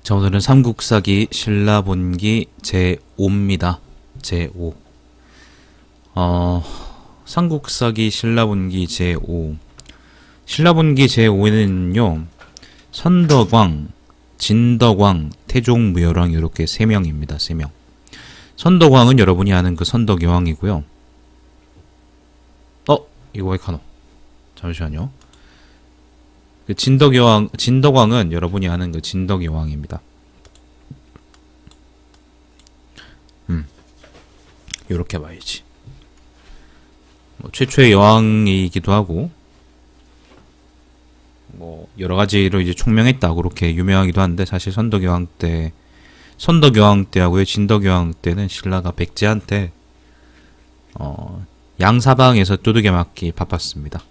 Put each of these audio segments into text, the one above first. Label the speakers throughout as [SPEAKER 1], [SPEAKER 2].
[SPEAKER 1] 자, 오늘은 삼국사기 신라본기 제5입니다. 제5. 삼국사기 신라본기 제5. 신라본기 제5에는요, 선덕왕, 진덕왕, 태종무열왕 이렇게 3명입니다. 3명. 선덕왕은 여러분이 아는 그 선덕여왕이고요. 이거 왜 카노? 잠시만요. 그 진덕왕은 여러분이 아는 그 진덕여왕입니다. 요렇게 봐야지. 최초의 여왕이기도 하고, 여러 가지로 이제 총명했다, 그렇게 유명하기도 한데, 사실 선덕여왕 때하고요, 진덕여왕 때는 신라가 백제한테, 양사방에서 두들겨 맞기 바빴습니다.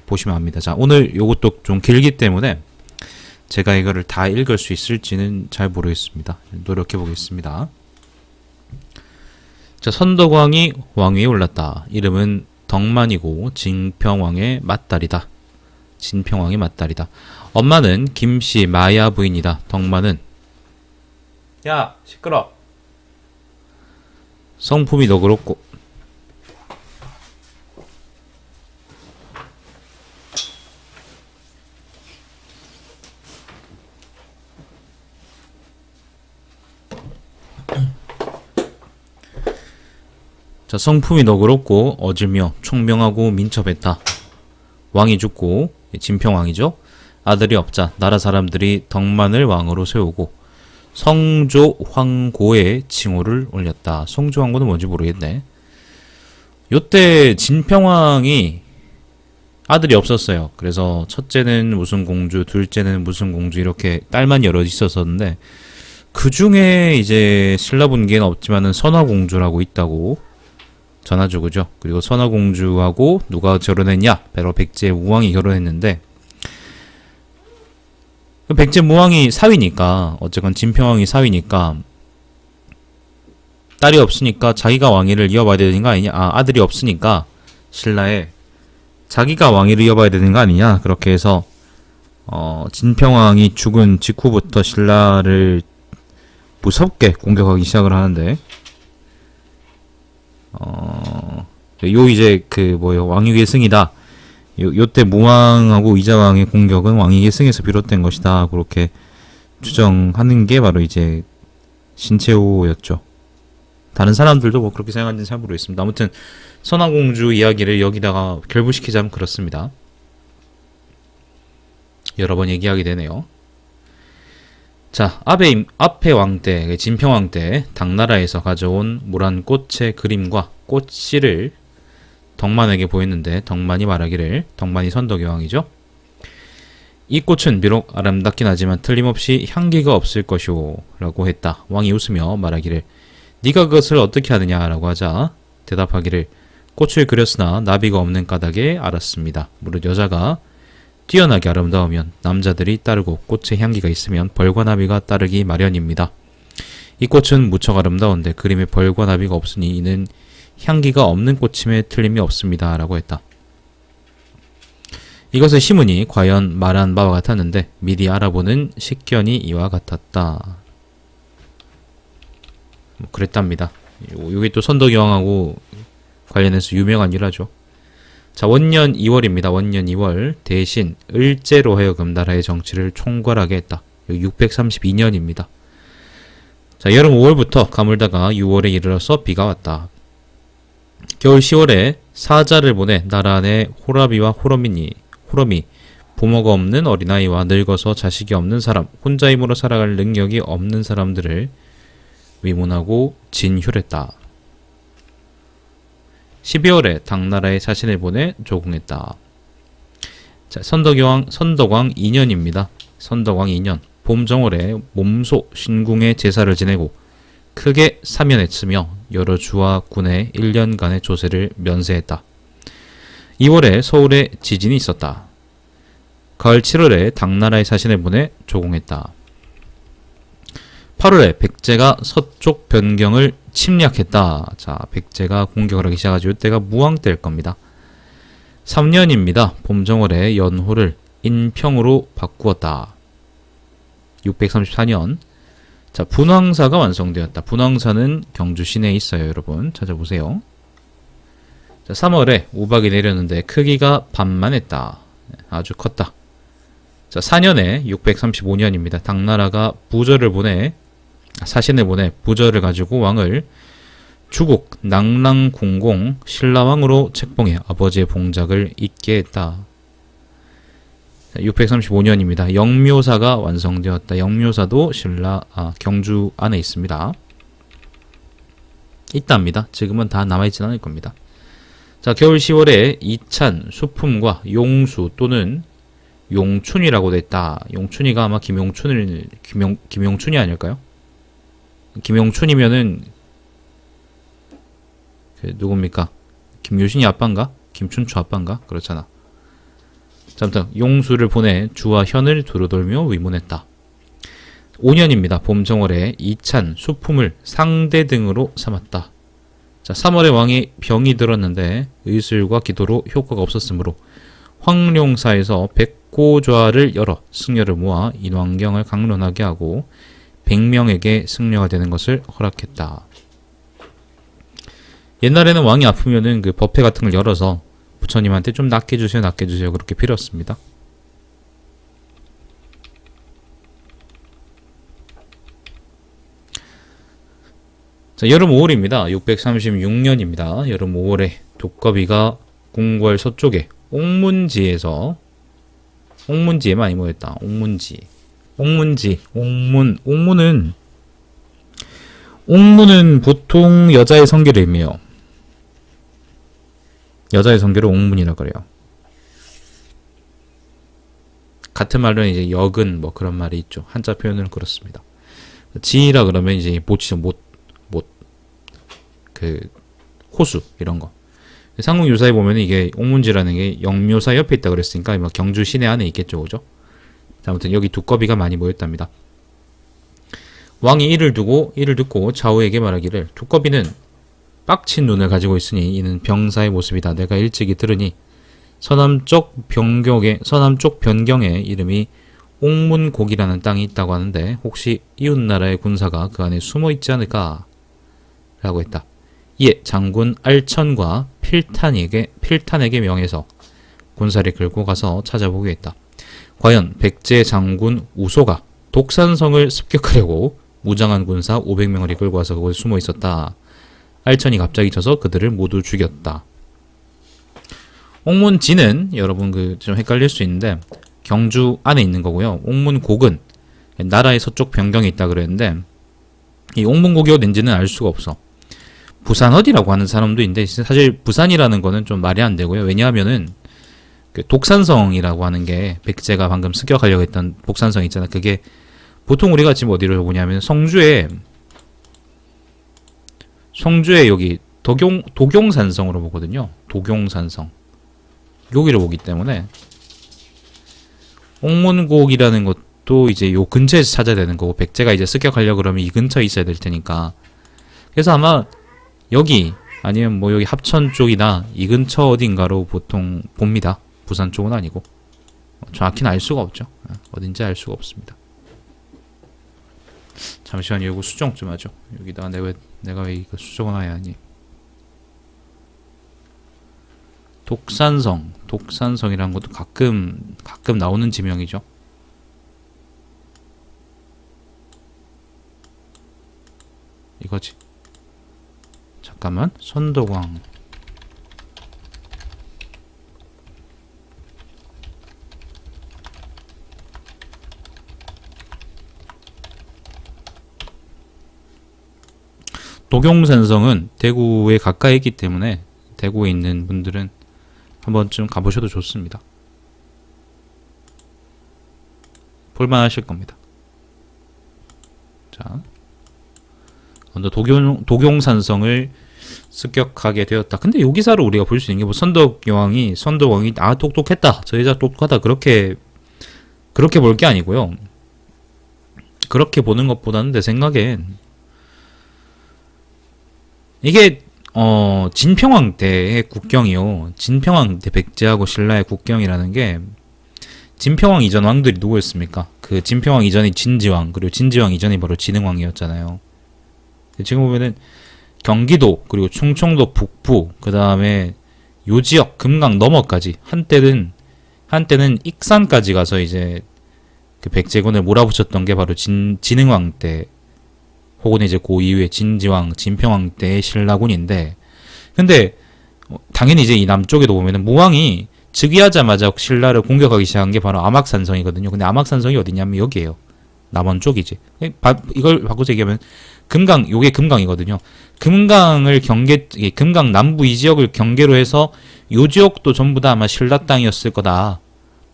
[SPEAKER 1] 보시면 압니다. 자, 오늘 요것도 좀 길기 때문에 제가 이거를 다 읽을 수 있을지는 잘 모르겠습니다. 노력해 보겠습니다. 자, 선덕왕이 왕위에 올랐다. 이름은 덕만이고 진평왕의 맏딸이다. 진평왕의 맏딸이다. 엄마는 김씨 마야 부인이다. 덕만은 야, 시끄러. 성품이 너그럽고 자, 성품이 너그럽고 어질며 총명하고 민첩했다. 왕이 죽고 진평왕이죠. 아들이 없자 나라 사람들이 덕만을 왕으로 세우고 성조황고의 칭호를 올렸다. 성조황고는 뭔지 모르겠네. 요때 진평왕이 아들이 없었어요. 그래서 첫째는 무슨 공주, 둘째는 무슨 공주 이렇게 딸만 여러 있었었는데 그 중에 이제 신라분기에는 없지만은 선화공주라고 있다고 전하죠, 그죠? 그리고 선화공주하고 누가 결혼했냐? 바로 백제무왕이 결혼했는데 백제무왕이 사위니까, 어쨌건 진평왕이 사위니까 딸이 없으니까 자기가 왕위를 이어봐야 되는 거 아니냐? 아들이 없으니까 신라에 자기가 왕위를 이어봐야 되는 거 아니냐? 그렇게 해서 진평왕이 죽은 직후부터 신라를 무섭게 공격하기 시작을 하는데 이제 왕위 계승이다. 요때 무왕하고 이자왕의 공격은 왕위 계승에서 비롯된 것이다. 그렇게 추정하는 게 바로 이제 신채호였죠. 다른 사람들도 그렇게 생각하는지는 잘 모르겠습니다. 아무튼 선화공주 이야기를 여기다가 결부시키자면 그렇습니다. 여러 번 얘기하게 되네요. 자, 앞에 왕 때, 진평왕 때 당나라에서 가져온 모란꽃의 그림과 꽃씨를 덕만에게 보였는데 덕만이 말하기를, 덕만이 선덕여왕이죠. 이 꽃은 비록 아름답긴 하지만 틀림없이 향기가 없을 것이오 라고 했다. 왕이 웃으며 말하기를 네가 그것을 어떻게 하느냐 라고 하자 대답하기를 꽃을 그렸으나 나비가 없는 까닭에 알았습니다. 무릇 여자가 뛰어나게 아름다우면 남자들이 따르고 꽃의 향기가 있으면 벌과 나비가 따르기 마련입니다. 이 꽃은 무척 아름다운데 그림에 벌과 나비가 없으니 이는 향기가 없는 꽃임에 틀림이 없습니다. 라고 했다. 이것을 시문이 과연 말한 바와 같았는데 미리 알아보는 식견이 이와 같았다. 그랬답니다. 이게 또 선덕여왕하고 관련해서 유명한 일화죠. 자, 원년 2월입니다. 원년 2월 대신 을제로 하여금 나라의 정치를 총괄하게 했다. 632년입니다. 자, 여름 5월부터 가물다가 6월에 이르러서 비가 왔다. 겨울 10월에 사자를 보내 나라 안에 호라비와 호럼이 부모가 없는 어린아이와 늙어서 자식이 없는 사람, 혼자 힘으로 살아갈 능력이 없는 사람들을 위문하고 진휴했다. 12월에 당나라에 사신을 보내 조공했다. 자, 선덕왕 2년입니다. 선덕왕 2년 봄 정월에 몸소 신궁에 제사를 지내고 크게 사면했으며 여러 주와 군의 1년간의 조세를 면세했다. 2월에 서울에 지진이 있었다. 가을 7월에 당나라에 사신을 보내 조공했다. 8월에 백제가 서쪽 변경을 침략했다. 자, 백제가 공격을 하기 시작하죠. 이때가 무왕 때일 겁니다. 3년입니다. 봄정월에 연호를 인평으로 바꾸었다. 634년. 자, 분황사가 완성되었다. 분황사는 경주 시내에 있어요, 여러분. 찾아보세요. 자, 3월에 우박이 내렸는데 크기가 반만 했다. 아주 컸다. 자, 4년에 635년입니다. 당나라가 사신을 보내 부저를 가지고 왕을 주국 낭랑궁공 신라왕으로 책봉해 아버지의 봉작을 잇게 했다. 635년입니다. 영묘사가 완성되었다. 영묘사도 경주 안에 있습니다. 있답니다. 지금은 다 남아있진 않을 겁니다. 자, 겨울 10월에 이찬, 수품과 용수 또는 용춘이라고 됐다. 용춘이가 아마 김용춘이 아닐까요? 김용춘이면은 누굽니까? 김유신이 아빠인가? 김춘추 아빠인가? 그렇잖아. 자, 아무튼 용수를 보내 주와 현을 두루돌며 위문했다. 5년입니다. 봄정월에 이찬, 수품을 상대 등으로 삼았다. 자, 3월에 왕이 병이 들었는데 의술과 기도로 효과가 없었으므로 황룡사에서 백고좌를 열어 승려를 모아 인왕경을 강론하게 하고 100명에게 승려가 되는 것을 허락했다. 옛날에는 왕이 아프면은 그 법회 같은 걸 열어서 부처님한테 좀 낫게 주세요, 낫게 주세요 그렇게 빌었습니다. 자, 여름 5월입니다. 636년입니다. 여름 5월에 두꺼비가 궁궐 서쪽에 옥문지에 많이 모였다. 옥문은 보통 여자의 성기를 의미해요. 여자의 성기를 옥문이라 그래요. 같은 말로는 이제 여근 뭐 그런 말이 있죠. 한자 표현은 그렇습니다. 지라 그러면 이제 못이죠. 호수 이런 거. 삼국유사에 보면 이게 옥문지라는 게 영묘사 옆에 있다 그랬으니까 뭐 경주 시내 안에 있겠죠, 그죠? 아무튼 여기 두꺼비가 많이 모였답니다. 왕이 이를 듣고 좌우에게 말하기를 두꺼비는 빡친 눈을 가지고 있으니 이는 병사의 모습이다. 내가 일찍이 들으니 서남쪽 변경에 이름이 옥문곡이라는 땅이 있다고 하는데 혹시 이웃나라의 군사가 그 안에 숨어 있지 않을까? 라고 했다. 이에 장군 알천과 필탄에게 명해서 군사를 끌고 가서 찾아보게 했다. 과연 백제 장군 우소가 독산성을 습격하려고 무장한 군사 500명을 끌고 와서 거기에 숨어 있었다. 알천이 갑자기 쳐서 그들을 모두 죽였다. 옥문지는 여러분 좀 헷갈릴 수 있는데 경주 안에 있는 거고요. 옥문곡은 나라의 서쪽 변경에 있다 그랬는데 이 옥문곡이 어딘지는 알 수가 없어. 부산 어디라고 하는 사람도 있는데 사실 부산이라는 거는 좀 말이 안 되고요. 왜냐하면은 그 독산성이라고 하는 게 백제가 방금 습격하려고 했던 독산성 있잖아. 그게 보통 우리가 지금 어디를 보냐면 성주에 여기 도경산성으로 보거든요. 도경산성 여기를 보기 때문에 옥문곡이라는 것도 이제 요 근처에서 찾아야 되는 거고 백제가 이제 습격하려고 그러면 이 근처에 있어야 될 테니까 그래서 아마 여기 아니면 뭐 여기 합천 쪽이나 이 근처 어딘가로 보통 봅니다. 부산 쪽은 아니고 정확히는 알 수가 없죠. 어딘지 알 수가 없습니다. 잠시만요. 이거 수정 좀 하죠. 여기다가 내가 왜 이거 수정을 해야 하니? 독산성이라는 것도 가끔 나오는 지명이죠. 이거지. 잠깐만. 선도광. 도경산성은 대구에 가까이 있기 때문에 대구에 있는 분들은 한번쯤 가보셔도 좋습니다. 볼만하실 겁니다. 자, 먼저 도경산성을 습격하게 되었다. 근데 요 기사를 우리가 볼 수 있는 게 뭐 선덕왕이 똑똑했다. 저 여자 똑똑하다. 그렇게 볼 게 아니고요. 그렇게 보는 것보다는 내 생각엔 이게 진평왕 때의 국경이요. 진평왕 때 백제하고 신라의 국경이라는 게 진평왕 이전 왕들이 누구였습니까? 그 진평왕 이전이 진지왕, 그리고 진지왕 이전이 바로 진흥왕이었잖아요. 지금 보면은 경기도, 그리고 충청도 북부, 그 다음에 요 지역 금강 너머까지 한때는 익산까지 가서 이제 그 백제군을 몰아붙였던 게 바로 진흥왕 때, 혹은 이제 그 이후에 진지왕, 진평왕 때의 신라군인데, 근데 당연히 이제 이 남쪽에도 보면은 무왕이 즉위하자마자 신라를 공격하기 시작한 게 바로 암악산성이거든요. 근데 암악산성이 어디냐면 여기에요. 남원 쪽이지. 이걸 바꿔서 얘기하면 요게 금강이거든요. 금강 남부 이 지역을 경계로 해서 요 지역도 전부 다 아마 신라 땅이었을 거다라고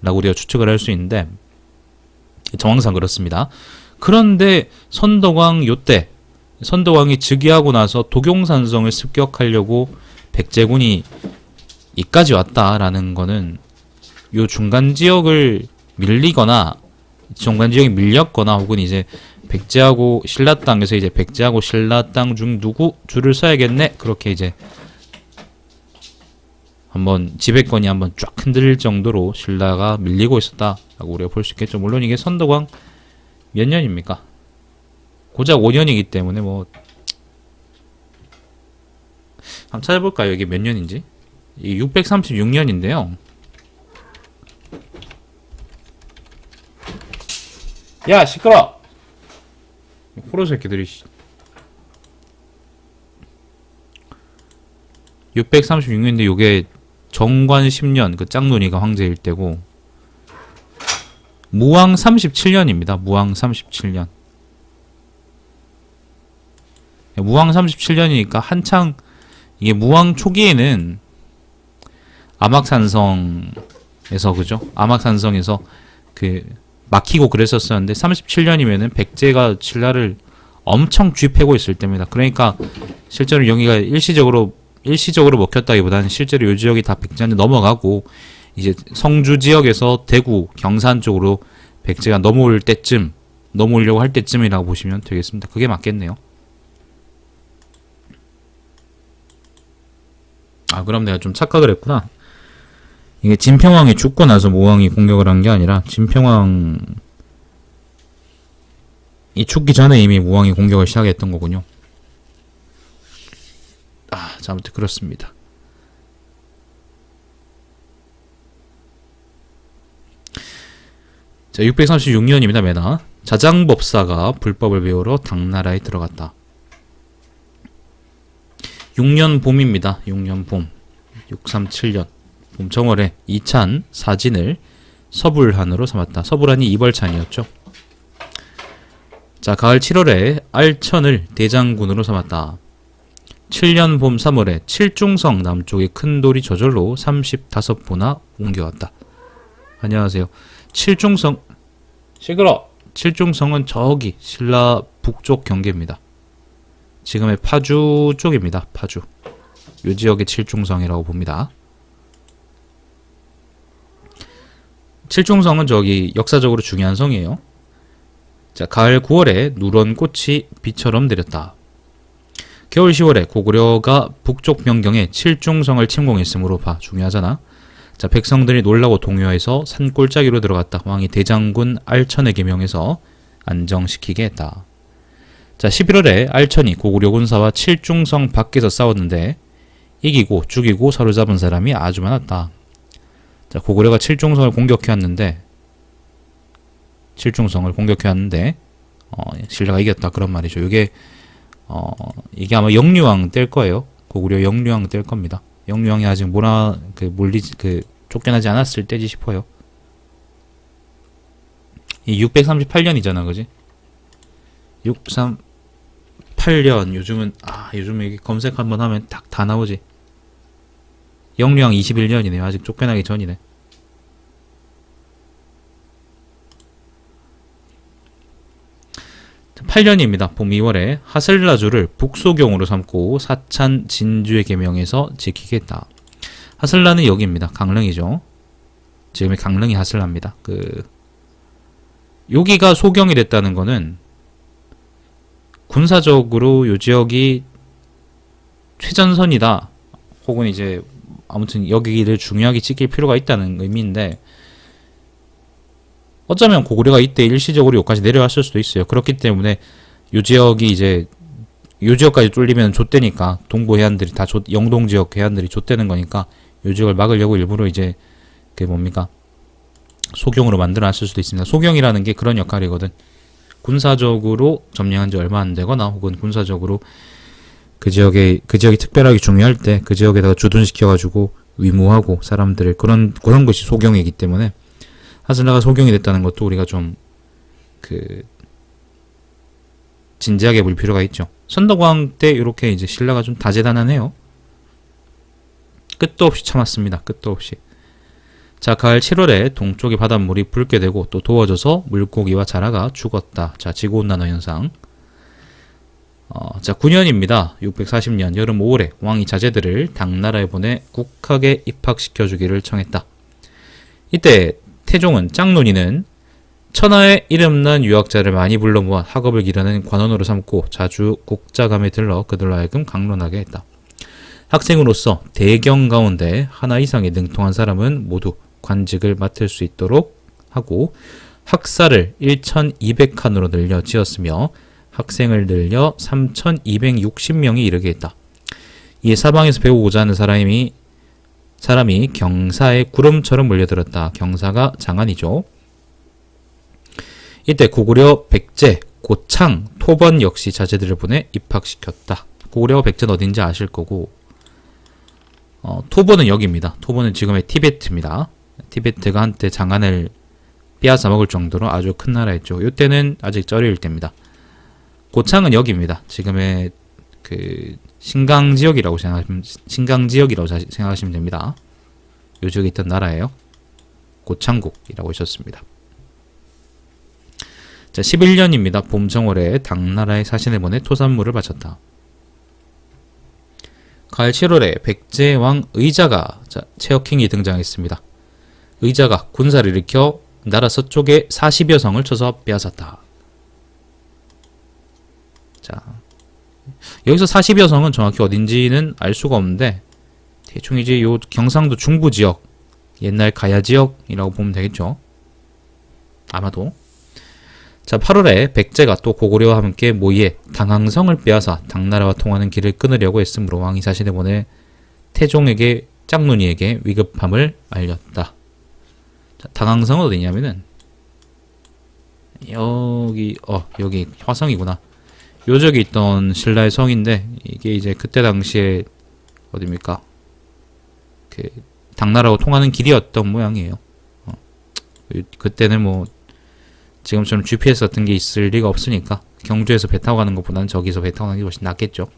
[SPEAKER 1] 우리가 추측을 할 수 있는데, 정황상 그렇습니다. 그런데 선덕왕이 즉위하고 나서 도경산성을 습격하려고 백제군이 이까지 왔다라는 거는 요 중간 지역이 밀렸거나 혹은 이제 백제하고 신라 땅에서 이제 백제하고 신라 땅 중 누구 줄을 서야겠네, 그렇게 이제 한번 지배권이 한번 쫙 흔들릴 정도로 신라가 밀리고 있었다라고 우리가 볼 수 있겠죠. 물론 이게 선덕왕 몇 년입니까? 고작 5년이기 때문에 뭐 한번 찾아볼까요? 이게 몇 년인지? 이 636년인데요. 야, 시끄러! 호러 새끼들이. 636년인데 요게 정관 10년, 그 짱눈이가 황제일 때고, 무왕 37년입니다. 무왕 37년. 무왕 37년이니까 한창, 이게 무왕 초기에는 암악산성에서, 그죠? 암악산성에서 막히고 그랬었었는데, 37년이면은 백제가 신라를 엄청 쥐패고 있을 때입니다. 그러니까 실제로 여기가 일시적으로 먹혔다기보다는 실제로 이 지역이 다 백제한테 넘어가고, 이제 성주 지역에서 대구, 경산 쪽으로 백제가 넘어오려고 할 때쯤이라고 보시면 되겠습니다. 그게 맞겠네요. 그럼 내가 좀 착각을 했구나. 이게 진평왕이 죽고 나서 무왕이 공격을 한 게 아니라, 진평왕이 죽기 전에 이미 무왕이 공격을 시작했던 거군요. 자, 아무튼 그렇습니다. 자, 636년입니다. 메나 자장법사가 불법을 배우러 당나라에 들어갔다. 6년 봄입니다. 6년 봄. 637년 봄 정월에 이찬 사진을 서불한으로 삼았다. 서불한이 이벌찬이었죠. 자, 가을 7월에 알천을 대장군으로 삼았다. 7년 봄 3월에 칠중성 남쪽의 큰 돌이 저절로 35보나 옮겨왔다. 안녕하세요. 칠중성은 저기 신라 북쪽 경계입니다. 지금의 파주 쪽입니다. 파주. 요 지역의 칠중성이라고 봅니다. 칠중성은 저기 역사적으로 중요한 성이에요. 자, 가을 9월에 누런 꽃이 비처럼 내렸다. 겨울 10월에 고구려가 북쪽 변경에 칠중성을 침공했으므로 중요하잖아. 자, 백성들이 놀라고 동요해서 산골짜기로 들어갔다. 왕이 대장군 알천에게 명해서 안정시키게 했다. 자, 11월에 알천이 고구려 군사와 칠중성 밖에서 싸웠는데 이기고 죽이고 사로잡은 사람이 아주 많았다. 자, 고구려가 칠중성을 공격해왔는데 신라가 이겼다, 그런 말이죠. 이게 아마 영류왕 때일 거예요. 고구려 영류왕 때일 겁니다. 영류왕이 아직 쫓겨나지 않았을 때지 싶어요. 이 638년이잖아, 그지? 638년. 요즘은 이게 검색 한번 하면 딱 다 나오지. 영류왕 21년이네요. 아직 쫓겨나기 전이네. 자, 8년입니다. 봄 2월에 하슬라주를 북소경으로 삼고 사찬 진주에게 명해서 지키겠다. 하슬라는 여기입니다. 강릉이죠. 지금의 강릉이 하슬라입니다. 여기가 소경이 됐다는 거는 군사적으로 요 지역이 최전선이다, 혹은 이제 아무튼 여기를 중요하게 지킬 필요가 있다는 의미인데, 어쩌면 고구려가 이때 일시적으로 여기까지 내려왔을 수도 있어요. 그렇기 때문에 요 지역이 이제 요 지역까지 뚫리면 좆대니까 동부 해안들이 다 영동 지역 해안들이 좆대는 거니까 요 지역을 막으려고 일부러 이제 그 뭡니까 소경으로 만들어놨을 수도 있습니다. 소경이라는 게 그런 역할이거든. 군사적으로 점령한 지 얼마 안 되거나 혹은 군사적으로 그 지역이 특별하게 중요할 때 그 지역에다가 주둔시켜가지고 위무하고 사람들을 그런 것이 소경이기 때문에 하슬라가 소경이 됐다는 것도 우리가 좀 진지하게 볼 필요가 있죠. 선덕왕 때 이렇게 이제 신라가 좀 다재다난해요. 끝도 없이 참았습니다. 끝도 없이. 자, 가을 7월에 동쪽의 바닷물이 붉게 되고 또 더워져서 물고기와 자라가 죽었다. 자, 지구온난화 현상. 자, 9년입니다. 640년 여름 5월에 왕이 자제들을 당나라에 보내 국학에 입학시켜주기를 청했다. 이때 태종은 짝눈이는 천하에 이름난 유학자를 많이 불러 모아 학업을 기르는 관원으로 삼고 자주 국자감에 들러 그들로 하여금 강론하게 했다. 학생으로서 대경 가운데 하나 이상의 능통한 사람은 모두 관직을 맡을 수 있도록 하고 학사를 1200칸으로 늘려 지었으며 학생을 늘려 3260명이 이르게 했다. 이에 사방에서 배우고자 하는 사람이 경사의 구름처럼 몰려들었다. 경사가 장안이죠. 이때 고구려 백제, 고창, 토번 역시 자제들을 보내 입학시켰다. 고구려 백제는 어딘지 아실 거고 토번은 여기입니다. 토번은 지금의 티베트입니다. 티베트가 한때 장안을 빼앗아 먹을 정도로 아주 큰 나라였죠. 이때는 아직 쩌리일 때입니다. 고창은 여기입니다. 지금의 신강 지역이라고 생각하시면 됩니다. 요 지역에 있던 나라예요. 고창국이라고 있었습니다. 자, 11년입니다. 봄 정월에 당나라에 사신을 보내 토산물을 바쳤다. 가을 7월에 백제왕 의자가 체어킹이 등장했습니다. 의자가 군사를 일으켜 나라 서쪽에 40여 성을 쳐서 빼앗았다. 자, 여기서 40여 성은 정확히 어딘지는 알 수가 없는데 대충 이제 요 경상도 중부 지역, 옛날 가야 지역이라고 보면 되겠죠. 아마도. 자, 8월에 백제가 또 고구려와 함께 모의해 당항성을 빼앗아 당나라와 통하는 길을 끊으려고 했으므로 왕이 자신을 보내 태종에게 짝눈이에게 위급함을 알렸다. 자, 당항성은 어디냐면은 여기 화성이구나. 요적에 있던 신라의 성인데 이게 이제 그때 당시에 어디입니까? 당나라와 통하는 길이었던 모양이에요. 그때는 뭐 지금처럼 GPS 같은 게 있을 리가 없으니까 경주에서 배 타고 가는 것보다는 저기서 배 타고 가는 게 훨씬 낫겠죠.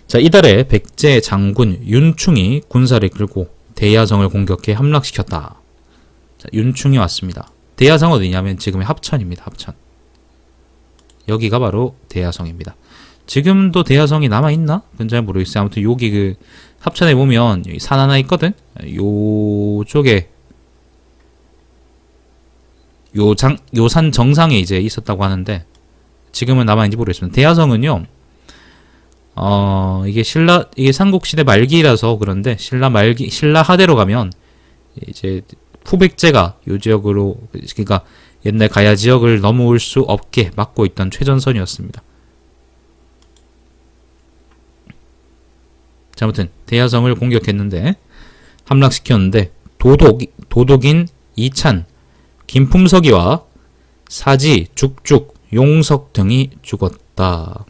[SPEAKER 1] 자, 이달에 백제 장군 윤충이 군사를 이끌고 대야성을 공격해 함락시켰다. 자, 윤충이 왔습니다. 대야성 어디냐면 지금의 합천입니다. 합천. 여기가 바로 대야성입니다. 지금도 대야성이 남아있나? 그건 잘 모르겠어요. 아무튼 여기 합천에 보면 여기 산 하나 있거든? 요쪽에 요 산 정상에 이제 있었다고 하는데 지금은 남아있는지 모르겠습니다. 대야성은요, 이게 삼국시대 말기라서 그런데 신라 하대로 가면 이제 푸백제가 요 지역으로, 그러니까 옛날 가야 지역을 넘어올 수 없게 막고 있던 최전선이었습니다. 자, 아무튼 대야성을 공격했는데 함락시켰는데 도독인 이찬, 김품석이와 사지, 죽죽, 용석 등이 죽었다.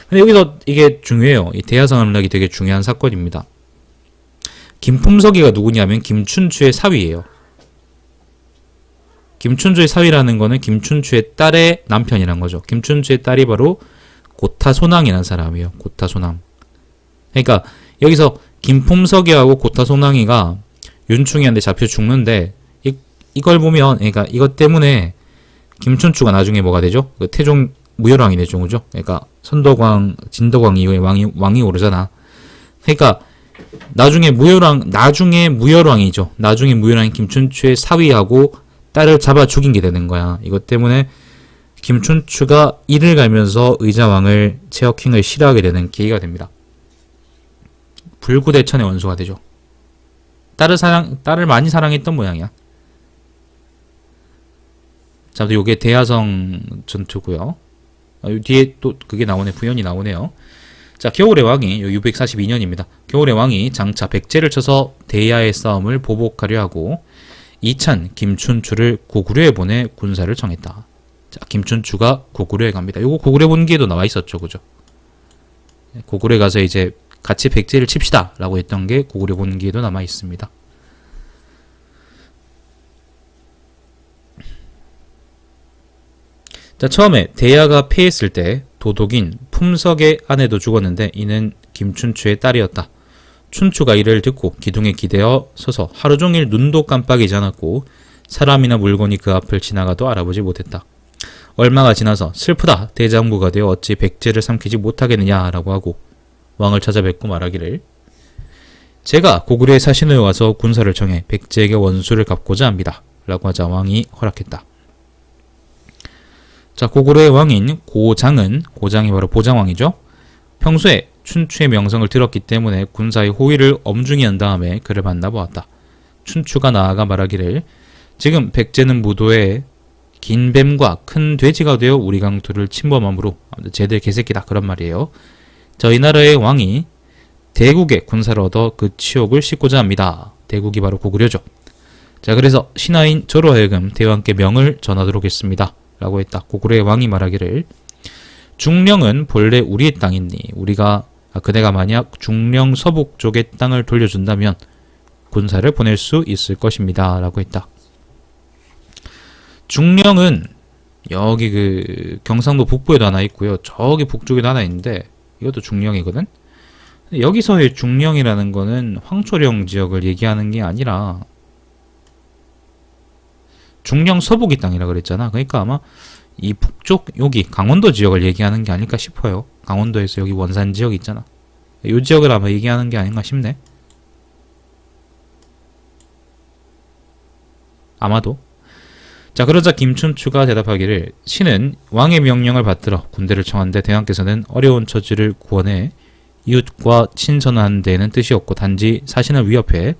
[SPEAKER 1] 근데 여기서 이게 중요해요. 이 대야성 함락이 되게 중요한 사건입니다. 김품석이가 누구냐면 김춘추의 사위예요. 김춘추의 사위라는 거는 김춘추의 딸의 남편이란 거죠. 김춘추의 딸이 바로 고타소낭이라는 사람이에요. 고타소낭. 그러니까 여기서 김품석이하고 고타소낭이가 윤충이한테 잡혀 죽는데 이걸 보면, 그러니까 이것 때문에 김춘추가 나중에 뭐가 되죠? 태종 무열왕이 되죠, 그죠? 그러니까 선덕왕, 진덕왕 이후에 왕이 오르잖아. 그러니까 나중에 무열왕이죠. 나중에 무열왕인 김춘추의 사위하고 딸을 잡아 죽인 게 되는 거야. 이것 때문에 김춘추가 이를 갈면서 의자왕을 체어킹을 싫어하게 되는 계기가 됩니다. 불구대천의 원수가 되죠. 딸을 많이 사랑했던 모양이야. 자, 요게 대야성 전투고요. 뒤에 또 그게 나오네. 부연이 나오네요. 자, 겨울의 왕이 642년입니다. 겨울의 왕이 장차 백제를 쳐서 대야의 싸움을 보복하려 하고 이찬, 김춘추를 고구려에 보내 군사를 청했다. 자, 김춘추가 고구려에 갑니다. 요거 고구려 본기에도 나와 있었죠, 그죠? 고구려에 가서 이제 같이 백제를 칩시다 라고 했던 게 고구려 본기에도 남아 있습니다. 자, 처음에 대야가 패했을 때 도독인 품석의 아내도 죽었는데 이는 김춘추의 딸이었다. 춘추가 이를 듣고 기둥에 기대어 서서 하루 종일 눈도 깜빡이지 않았고 사람이나 물건이 그 앞을 지나가도 알아보지 못했다. 얼마가 지나서 슬프다 대장부가 되어 어찌 백제를 삼키지 못하겠느냐라고 하고 왕을 찾아뵙고 말하기를 제가 고구려의 사신을 와서 군사를 청해 백제에게 원수를 갚고자 합니다. 라고 하자 왕이 허락했다. 자, 고구려의 왕인 고장은, 고장이 바로 보장왕이죠. 평소에 춘추의 명성을 들었기 때문에 군사의 호의를 엄중히 한 다음에 그를 만나보았다. 춘추가 나아가 말하기를 지금 백제는 무도에 긴 뱀과 큰 돼지가 되어 우리 강토를 침범함으로 쟤들 개새끼다 그런 말이에요. 저희 나라의 왕이 대국에 군사를 얻어 그 치욕을 씻고자 합니다. 대국이 바로 고구려죠. 자, 그래서 신하인 저로 하여금 대왕께 명을 전하도록 했습니다. 라고 했다. 고구려의 왕이 말하기를 중령은 본래 우리의 땅이니 우리가 그대가 만약 중령 서북 쪽의 땅을 돌려준다면 군사를 보낼 수 있을 것입니다. 라고 했다. 중령은 여기 그 경상도 북부에도 하나 있고요. 저기 북쪽에도 하나 있는데 이것도 중령이거든. 여기서의 중령이라는 거는 황초령 지역을 얘기하는 게 아니라 중령 서북이 땅이라 그랬잖아. 그러니까 아마 이 북쪽 여기 강원도 지역을 얘기하는 게 아닐까 싶어요. 강원도에서 여기 원산 지역 있잖아. 이 지역을 아마 얘기하는 게 아닌가 싶네. 아마도. 자, 그러자 김춘추가 대답하기를 신은 왕의 명령을 받들어 군대를 청한데 대왕께서는 어려운 처지를 구원해 이웃과 친선한 데에는 뜻이 없고 단지 사신을 위협해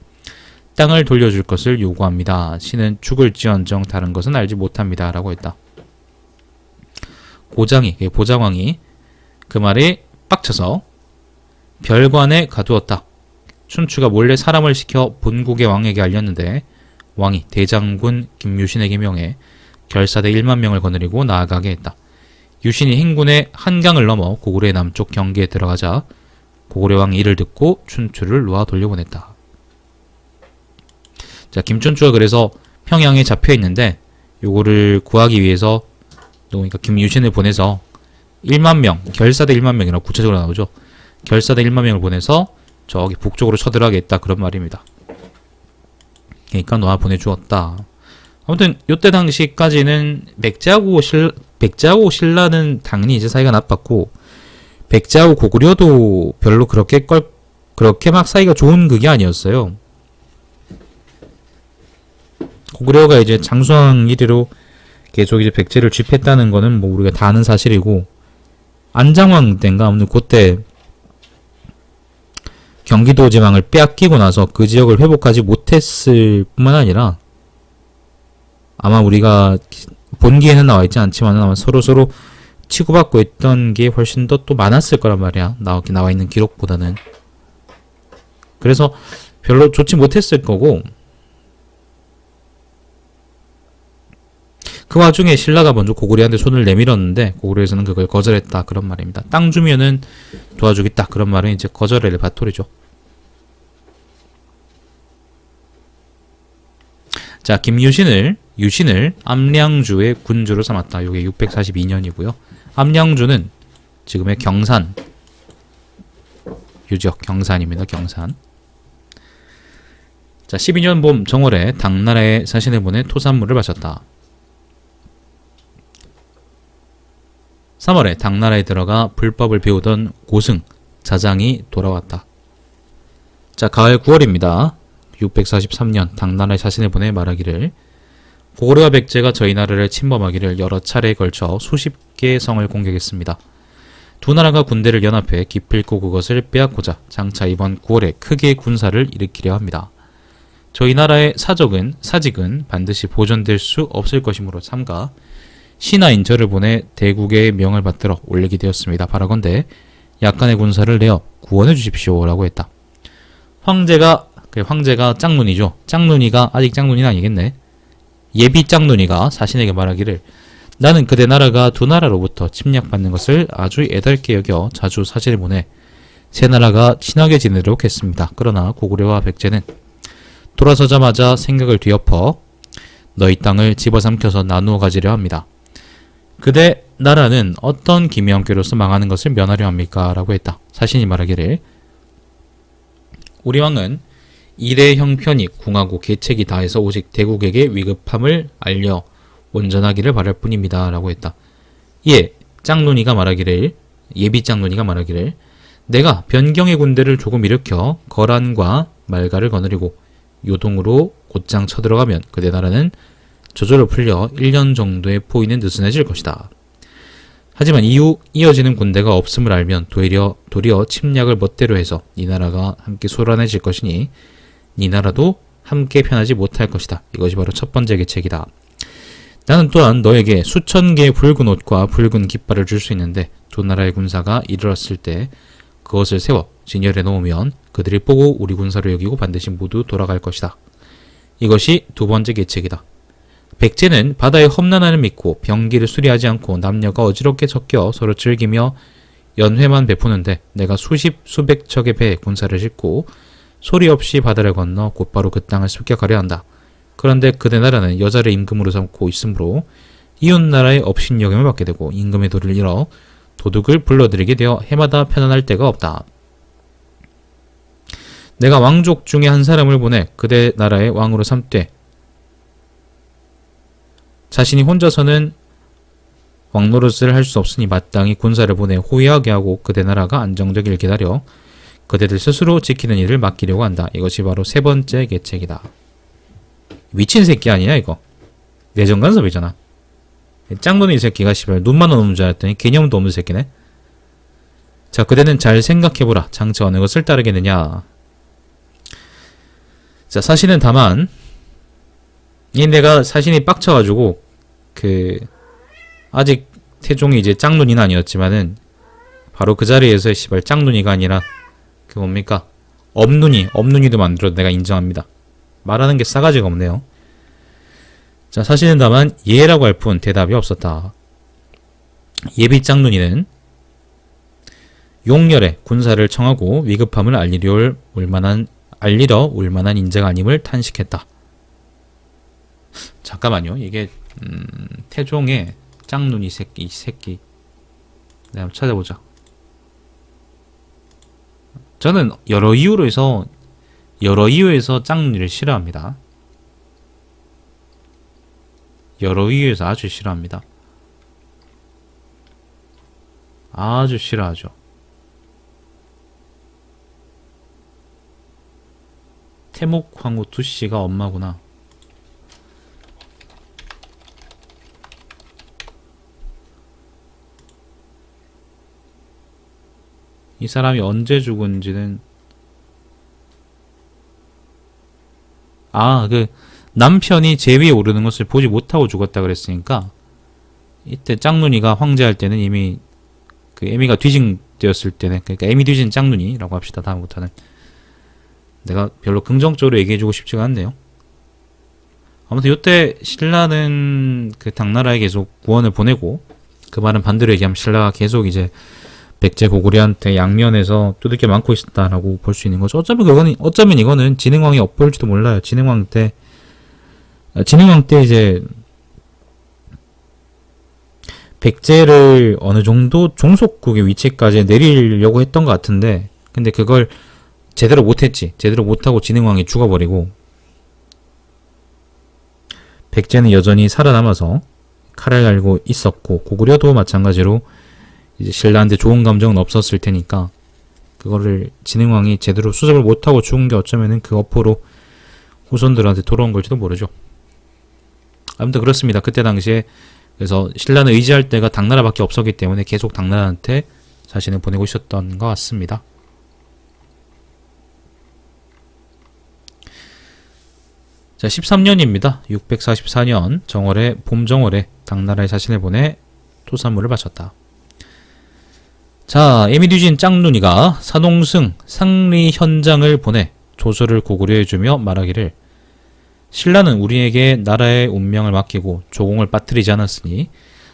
[SPEAKER 1] 땅을 돌려줄 것을 요구합니다. 신은 죽을지언정 다른 것은 알지 못합니다. 라고 했다. 고장이, 보장왕이 그 말에 빡쳐서 별관에 가두었다. 춘추가 몰래 사람을 시켜 본국의 왕에게 알렸는데 왕이 대장군 김유신에게 명해 결사대 1만 명을 거느리고 나아가게 했다. 유신이 행군의 한강을 넘어 고구려의 남쪽 경계에 들어가자 고구려 왕이 이를 듣고 춘추를 놓아 돌려보냈다. 자, 김춘추가 그래서 평양에 잡혀 있는데 요거를 구하기 위해서 그러니까 김유신을 보내서 1만 명, 결사대 1만 명이라고 구체적으로 나오죠. 결사대 1만 명을 보내서 저기 북쪽으로 쳐들어가겠다 그런 말입니다. 그러니까 놓아 보내주었다. 아무튼 요때 당시까지는 백제하고 신라는 당연히 이제 사이가 나빴고 백제하고 고구려도 별로 그렇게 막 사이가 좋은 그게 아니었어요. 고구려가 이제 장수왕 이래로 계속 이제 백제를 쥐했다는 거는 뭐 우리가 다 아는 사실이고 안장왕 때인가 아무튼 그때 경기도 지방을 빼앗기고 나서 그 지역을 회복하지 못했을 뿐만 아니라 아마 우리가 본기에는 나와 있지 않지만 아마 서로 치고받고 있던 게 훨씬 더 또 많았을 거란 말이야. 나와 있는 기록보다는. 그래서 별로 좋지 못했을 거고 그 와중에 신라가 먼저 고구려한테 손을 내밀었는데 고구려에서는 그걸 거절했다 그런 말입니다. 땅 주면은 도와주겠다 그런 말은 이제 거절의 바토리죠. 자, 유신을 암량주의 군주로 삼았다. 이게 642년이고요. 암량주는 지금의 경산 유적 경산입니다. 경산. 자, 12년 봄 정월에 당나라에 사신을 보내 토산물을 바쳤다. 3월에 당나라에 들어가 불법을 배우던 고승, 자장이 돌아왔다. 자, 가을 9월입니다. 643년 당나라에 사신을 보내 말하기를 고구려와 백제가 저희 나라를 침범하기를 여러 차례에 걸쳐 수십 개의 성을 공격했습니다. 두 나라가 군대를 연합해 기필코 그것을 빼앗고자 장차 이번 9월에 크게 군사를 일으키려 합니다. 저희 나라의 사직은 반드시 보존될 수 없을 것이므로 삼가 신하인 저를 보내 대국의 명을 받들어 올리게 되었습니다. 바라건대 약간의 군사를 내어 구원해 주십시오라고 했다. 황제가 짝눈이죠. 짝눈이가 아직 짝눈이는 아니겠네. 예비 짝눈이가 사신에게 말하기를 나는 그대 나라가 두 나라로부터 침략받는 것을 아주 애달게 여겨 자주 사신을 보내 세 나라가 친하게 지내도록 했습니다. 그러나 고구려와 백제는 돌아서자마자 생각을 뒤엎어 너희 땅을 집어삼켜서 나누어 가지려 합니다. 그대 나라는 어떤 기묘함께로서 망하는 것을 면하려 합니까? 라고 했다. 사신이 말하기를 우리 왕은 일의 형편이 궁하고 계책이 다해서 오직 대국에게 위급함을 알려 온전하기를 바랄 뿐입니다. 라고 했다. 예, 예비 짝눈이가 말하기를 내가 변경의 군대를 조금 일으켜 거란과 말가를 거느리고 요동으로 곧장 쳐들어가면 그대 나라는 저절로 풀려 1년 정도의 포위는 느슨해질 것이다. 하지만 이후 이어지는 군대가 없음을 알면 도리어 침략을 멋대로 해서 이 나라가 함께 소란해질 것이니 이 나라도 함께 편하지 못할 것이다. 이것이 바로 첫 번째 계책이다. 나는 또한 너에게 수천 개의 붉은 옷과 붉은 깃발을 줄 수 있는데 두 나라의 군사가 이르렀을 때 그것을 세워 진열해 놓으면 그들이 보고 우리 군사로 여기고 반드시 모두 돌아갈 것이다. 이것이 두 번째 계책이다. 백제는 바다의 험난함을 믿고 병기를 수리하지 않고 남녀가 어지럽게 섞여 서로 즐기며 연회만 베푸는데 내가 수백 척의 배에 군사를 싣고 소리 없이 바다를 건너 곧바로 그 땅을 습격하려 한다. 그런데 그대 나라는 여자를 임금으로 삼고 있으므로 이웃 나라의 업신여김을 받게 되고 임금의 도를 잃어 도둑을 불러들이게 되어 해마다 편안할 데가 없다. 내가 왕족 중에 한 사람을 보내 그대 나라의 왕으로 삼되 자신이 혼자서는 왕노릇을 할 수 없으니 마땅히 군사를 보내 호위하게 하고 그대 나라가 안정되길 기다려 그대들 스스로 지키는 일을 맡기려고 한다. 이것이 바로 세 번째 계책이다. 미친 새끼 아니야 이거. 내정 간섭이잖아. 짱눈이 이 새끼가 씨발 눈만 오는 줄 알았더니 개념도 없는 새끼네. 자, 그대는 잘 생각해보라. 장차 어느 것을 따르겠느냐. 자, 사실은 다만 이 내가 사신이 빡쳐가지고 아직 태종이 이제 짝눈이는 아니었지만은 바로 그 자리에서 씨발 짝눈이가 아니라 뭡니까 업눈이도 만들어 내가 인정합니다. 말하는 게 싸가지가 없네요. 자, 사실은 다만 예라고 할 뿐 대답이 없었다. 예비 짝눈이는 용렬에 군사를 청하고 위급함을 알리려 올 만한 인재가 아님을 탄식했다. 잠깐만요. 이게 태종의 짝눈이 이 새끼 내가 한번 찾아보자. 저는 여러 이유에서 짝눈이를 싫어합니다. 여러 이유에서 아주 싫어합니다. 아주 싫어하죠. 태목황후 두씨가 엄마구나. 이 사람이 언제 죽은지는 남편이 제 위에 오르는 것을 보지 못하고 죽었다 그랬으니까 이때 짝눈이가 황제할 때는 이미 애미가 뒤진 때였을 때는 그러니까 애미 뒤진 짝눈이라고 합시다. 다음부터는 내가 별로 긍정적으로 얘기해주고 싶지가 않네요. 아무튼 이때 신라는 당나라에 계속 구원을 보내고 그 말은 반대로 얘기하면 신라가 계속 이제 백제 고구려한테 양면에서 뜯을 게 많고 있었다라고 볼 수 있는 거죠. 어쩌면 이거는 진흥왕이 엿볼지도 몰라요. 진흥왕 때 이제 백제를 어느 정도 종속국의 위치까지 내리려고 했던 것 같은데, 근데 그걸 제대로 못했지. 제대로 못하고 진흥왕이 죽어버리고 백제는 여전히 살아남아서 칼을 갈고 있었고, 고구려도 마찬가지로 이제 신라한테 좋은 감정은 없었을 테니까 그거를 진흥왕이 제대로 수습을 못하고 죽은 게 어쩌면은 그 어포로 후손들한테 돌아온 걸지도 모르죠. 아무튼 그렇습니다. 그때 당시에 그래서 신라는 의지할 때가 당나라밖에 없었기 때문에 계속 당나라한테 자신을 보내고 있었던 것 같습니다. 자, 13년입니다. 644년 정월에 봄정월에 당나라에 자신을 보내 토산물을 바쳤다. 자, 에미듀진 짱눈이가 사동승 상리현장을 보내 조서를 고구려해주며 말하기를 신라는 우리에게 나라의 운명을 맡기고 조공을 빠뜨리지 않았으니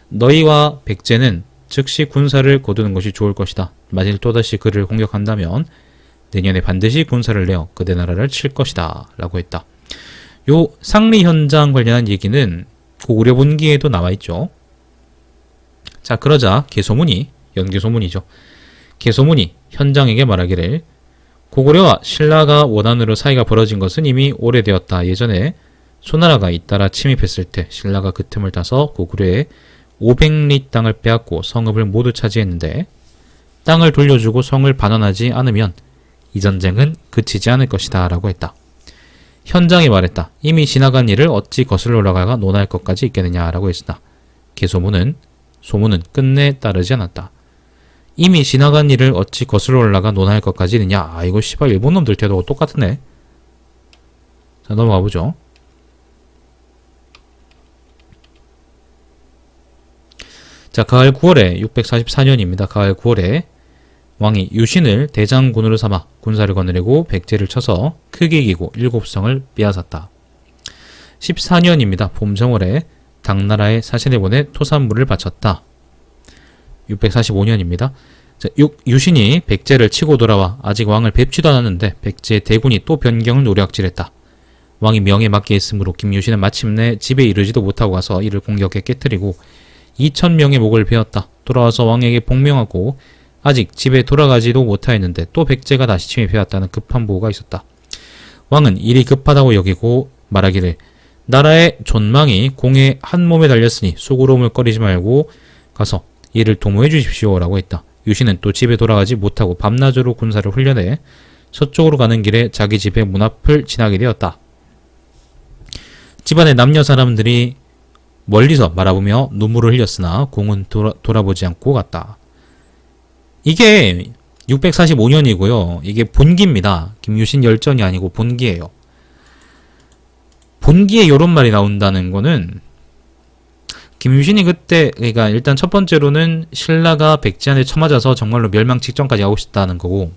[SPEAKER 1] 너희와 백제는 즉시 군사를 거두는 것이 좋을 것이다. 만일 또다시 그를 공격한다면 내년에 반드시 군사를 내어 그대 나라를 칠 것이다. 라고 했다. 요 상리현장 관련한 얘기는 고구려 본기에도 나와있죠. 자, 그러자 개소문이, 연개소문이죠. 개소문이 현장에게 말하기를 고구려와 신라가 원한으로 사이가 벌어진 것은 이미 오래되었다. 예전에 소나라가 잇따라 침입했을 때 신라가 그 틈을 타서 고구려에 500리 땅을 빼앗고 성읍을 모두 차지했는데 땅을 돌려주고 성을 반환하지 않으면 이 전쟁은 그치지 않을 것이다. 라고 했다. 현장이 말했다. 이미 지나간 일을 어찌 거슬러 올라가가 논할 것까지 있겠느냐. 라고 했으나 개소문은 소문은 끝내 따르지 않았다. 이미 지나간 일을 어찌 거슬러 올라가 논할 것까지 있느냐. 아, 이거 씨발 일본 놈들 태도가 똑같네. 자, 넘어가 보죠. 자, 가을 9월에 644년입니다. 가을 9월에 왕이 유신을 대장군으로 삼아 군사를 거느리고 백제를 쳐서 크게 이기고 7성을 빼앗았다. 14년입니다. 봄정월에 당나라에 사신을 보내 토산물을 바쳤다. 645년입니다. 자, 유신이 백제를 치고 돌아와 아직 왕을 뵙지도 않았는데 백제의 대군이 또 변경을 노략질했다. 왕이 명에 맞게 했으므로 김유신은 마침내 집에 이르지도 못하고 가서 이를 공격해 깨뜨리고 2000명의 목을 베었다. 돌아와서 왕에게 복명하고 아직 집에 돌아가지도 못하였는데 또 백제가 다시 침입해왔다는 급한 보고가 있었다. 왕은 일이 급하다고 여기고 말하기를 나라의 존망이 공에 한 몸에 달렸으니 속으로움을 꺼리지 말고 가서 이를 도모해 주십시오. 라고 했다. 유신은 또 집에 돌아가지 못하고 밤낮으로 군사를 훈련해 서쪽으로 가는 길에 자기 집의 문 앞을 지나게 되었다. 집안의 남녀 사람들이 멀리서 바라보며 눈물을 흘렸으나 공은 돌아보지 않고 갔다. 이게 645년이고요. 이게 본기입니다. 김유신 열전이 아니고 본기예요. 본기에 이런 말이 나온다는 거는 김유신이 그때, 그러니까 일단 첫 번째로는 신라가 백제한테 쳐맞아서 정말로 멸망 직전까지 가고 싶다는 거고,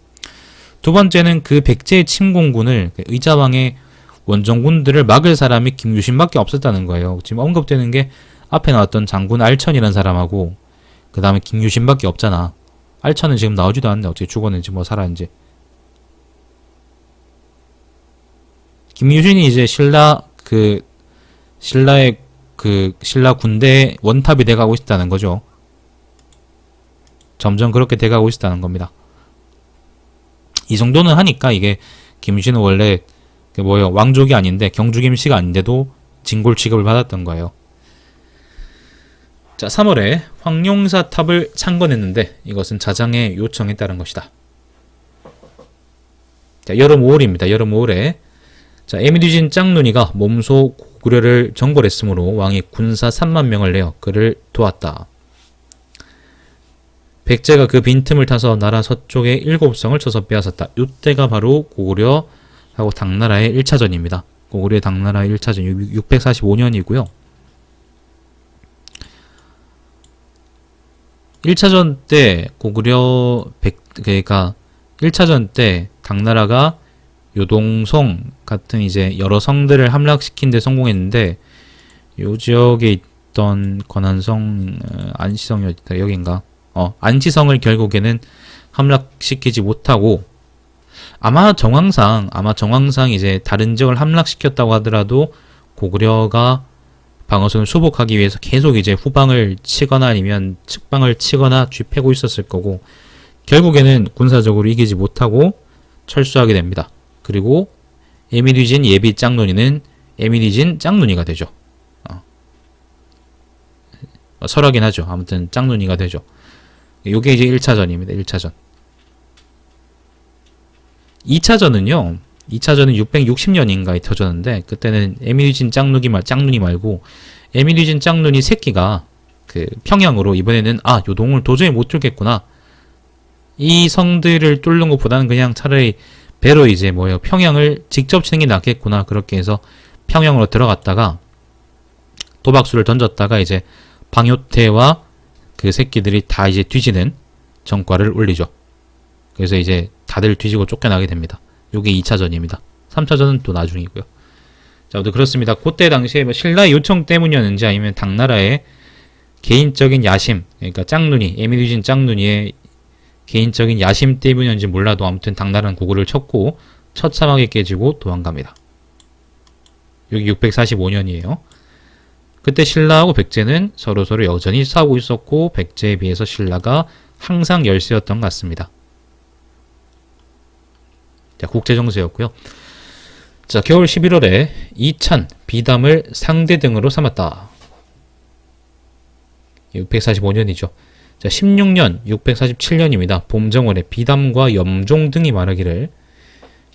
[SPEAKER 1] 두 번째는 그 백제의 침공군을, 의자왕의 원정군들을 막을 사람이 김유신밖에 없었다는 거예요. 지금 언급되는 게 앞에 나왔던 장군 알천이라는 사람하고 그 다음에 김유신밖에 없잖아. 알천은 지금 나오지도 않는데 어떻게 죽었는지 뭐 살았는지. 김유신이 이제 신라의 신라 군대의 원탑이 돼가고 있다는 거죠. 점점 그렇게 돼가고 있다는 겁니다. 이 정도는 하니까 이게 김유신은 원래 왕족이 아닌데 경주김씨가 아닌데도 진골 취급을 받았던 거예요. 자, 3월에 황룡사 탑을 창건했는데 이것은 자장의 요청에 따른 것이다. 자, 여름 5월입니다. 여름 5월에 자, 에미듀진 짱눈이가 몸소 고구려를 정벌했으므로 왕이 군사 3만 명을 내어 그를 도왔다. 백제가 그 빈틈을 타서 나라 서쪽에 7성을 쳐서 빼앗았다. 이때가 바로 고구려하고 당나라의 1차전입니다. 고구려의 당나라의 1차전 645년이고요. 1차전 때 그러니까 1차전 때 당나라가 요동성 같은 이제 여러 성들을 함락시킨 데 성공했는데 요 지역에 있던 권한성, 안시성이었다 여긴가? 안시성을 결국에는 함락시키지 못하고 아마 정황상 이제 다른 지역을 함락시켰다고 하더라도 고구려가 방어선을 수복하기 위해서 계속 이제 후방을 치거나 아니면 측방을 치거나 쥐패고 있었을 거고 결국에는 군사적으로 이기지 못하고 철수하게 됩니다. 그리고 에미듀진 예비 짱눈이는 에미듀진 짱눈이가 되죠. 설하긴 하죠. 아무튼 짱눈이가 되죠. 요게 이제 1차전입니다. 1차전. 2차전은요. 2차전은 660년인가에 터졌는데 그때는 에미듀진 짱눈이 말고 에미듀진 짱눈이 새끼가 그 평양으로 이번에는 요동을 도저히 못 뚫겠구나. 이 성들을 뚫는 것보다는 그냥 차라리 배로 이제 평양을 직접 치는 게 낫겠구나. 그렇게 해서 평양으로 들어갔다가 도박수를 던졌다가 이제 방요태와 그 새끼들이 다 이제 뒤지는 전과를 올리죠. 그래서 이제 다들 뒤지고 쫓겨나게 됩니다. 요게 2차전입니다. 3차전은 또 나중이고요. 자, 아무튼 그렇습니다. 그때 당시에 뭐 신라의 요청 때문이었는지 아니면 당나라의 개인적인 야심, 그러니까 짱눈이, 에미리진 짱눈이의 개인적인 야심 때문이었는지 몰라도 아무튼 당나라는 고구려를 쳤고 처참하게 깨지고 도망갑니다. 여기 645년이에요. 그때 신라하고 백제는 서로서로 여전히 싸우고 있었고 백제에 비해서 신라가 항상 열세였던 것 같습니다. 자, 국제정세였고요. 자, 겨울 11월에 이찬, 비담을 상대 등으로 삼았다. 645년이죠. 자, 16년, 647년입니다. 봄정월에 비담과 염종 등이 말하기를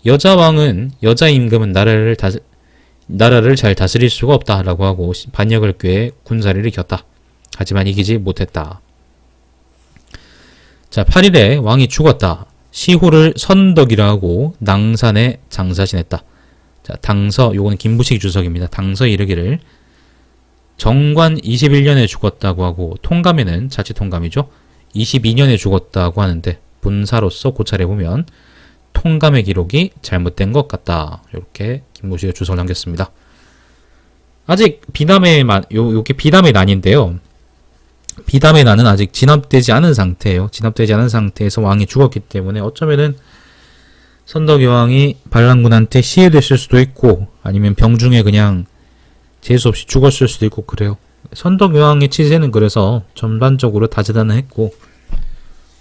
[SPEAKER 1] 여자왕은 여자 임금은 나라를 잘 다스릴 수가 없다라고 하고 반역을 꾀해 군사를 일으켰다. 하지만 이기지 못했다. 자, 8일에 왕이 죽었다. 시호를 선덕이라 하고 낭산에 장사 지냈다. 자, 당서, 요거는 김부식 주석입니다. 당서 이르기를 정관 21년에 죽었다고 하고 통감에는 자칫 통감이죠. 22년에 죽었다고 하는데 분사로서 고찰해 보면 통감의 기록이 잘못된 것 같다. 이렇게 김부식의 주석을 남겼습니다. 아직 요게 비담의 난인데요. 비담의 난은 아직 진압되지 않은 상태예요. 진압되지 않은 상태에서 왕이 죽었기 때문에 어쩌면은 선덕여왕이 반란군한테 시해됐을 수도 있고 아니면 병중에 그냥 재수없이 죽었을 수도 있고 그래요. 선덕여왕의 치세는 그래서 전반적으로 다재다능했고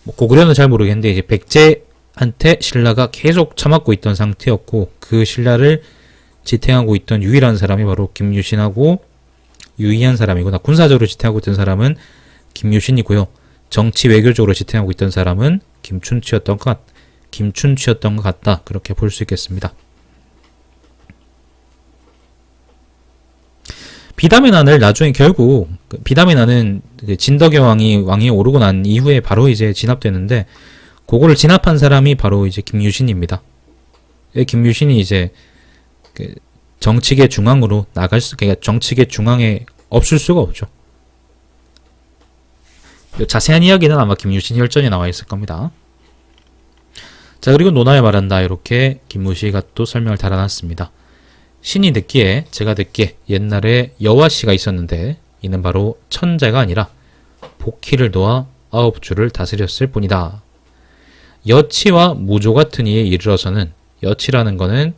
[SPEAKER 1] 뭐 고구려는 잘 모르겠는데 이제 백제한테 신라가 계속 처맞고 있던 상태였고 그 신라를 지탱하고 있던 유일한 사람이 바로 김유신하고 유의한 사람이구나. 군사적으로 지탱하고 있던 사람은 김유신이고요. 정치 외교적으로 지탱하고 있던 사람은 김춘추였던 것 같다. 그렇게 볼 수 있겠습니다. 비담의 난을 나중에 결국 비담의 난은 진덕의 왕이 오르고 난 이후에 바로 이제 진압되는데 그거를 진압한 사람이 바로 이제 김유신입니다. 김유신이 이제 정치계 중앙으로 그러니까 정치계 중앙에 없을 수가 없죠. 자세한 이야기는 아마 김유신 혈전에 나와 있을 겁니다. 자, 그리고 논하에 말한다. 이렇게 김무시가 또 설명을 달아놨습니다. 신이 듣기에 제가 듣기에 옛날에 여화씨가 있었는데 이는 바로 천자가 아니라 복희를 놓아 9주를 다스렸을 뿐이다. 여치와 무조 같은 이에 이르러서는 여치라는 거는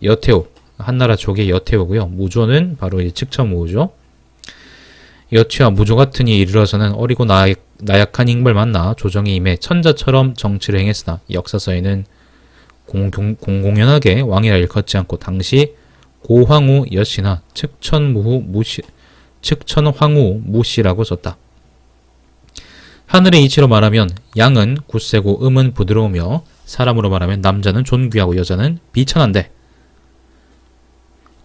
[SPEAKER 1] 여태오, 한나라 족의 여태오고요. 무조는 바로 이제 측천무죠. 여치와 무조 같은 이에 이르러서는 어리고 나약한 인물 만나 조정에 임해 천자처럼 정치를 행했으나 역사서에는 공공연하게 왕이라 일컫지 않고 당시 고황후 여씨나 측천황후 무씨라고 썼다. 하늘의 이치로 말하면 양은 굳세고 음은 부드러우며 사람으로 말하면 남자는 존귀하고 여자는 비천한데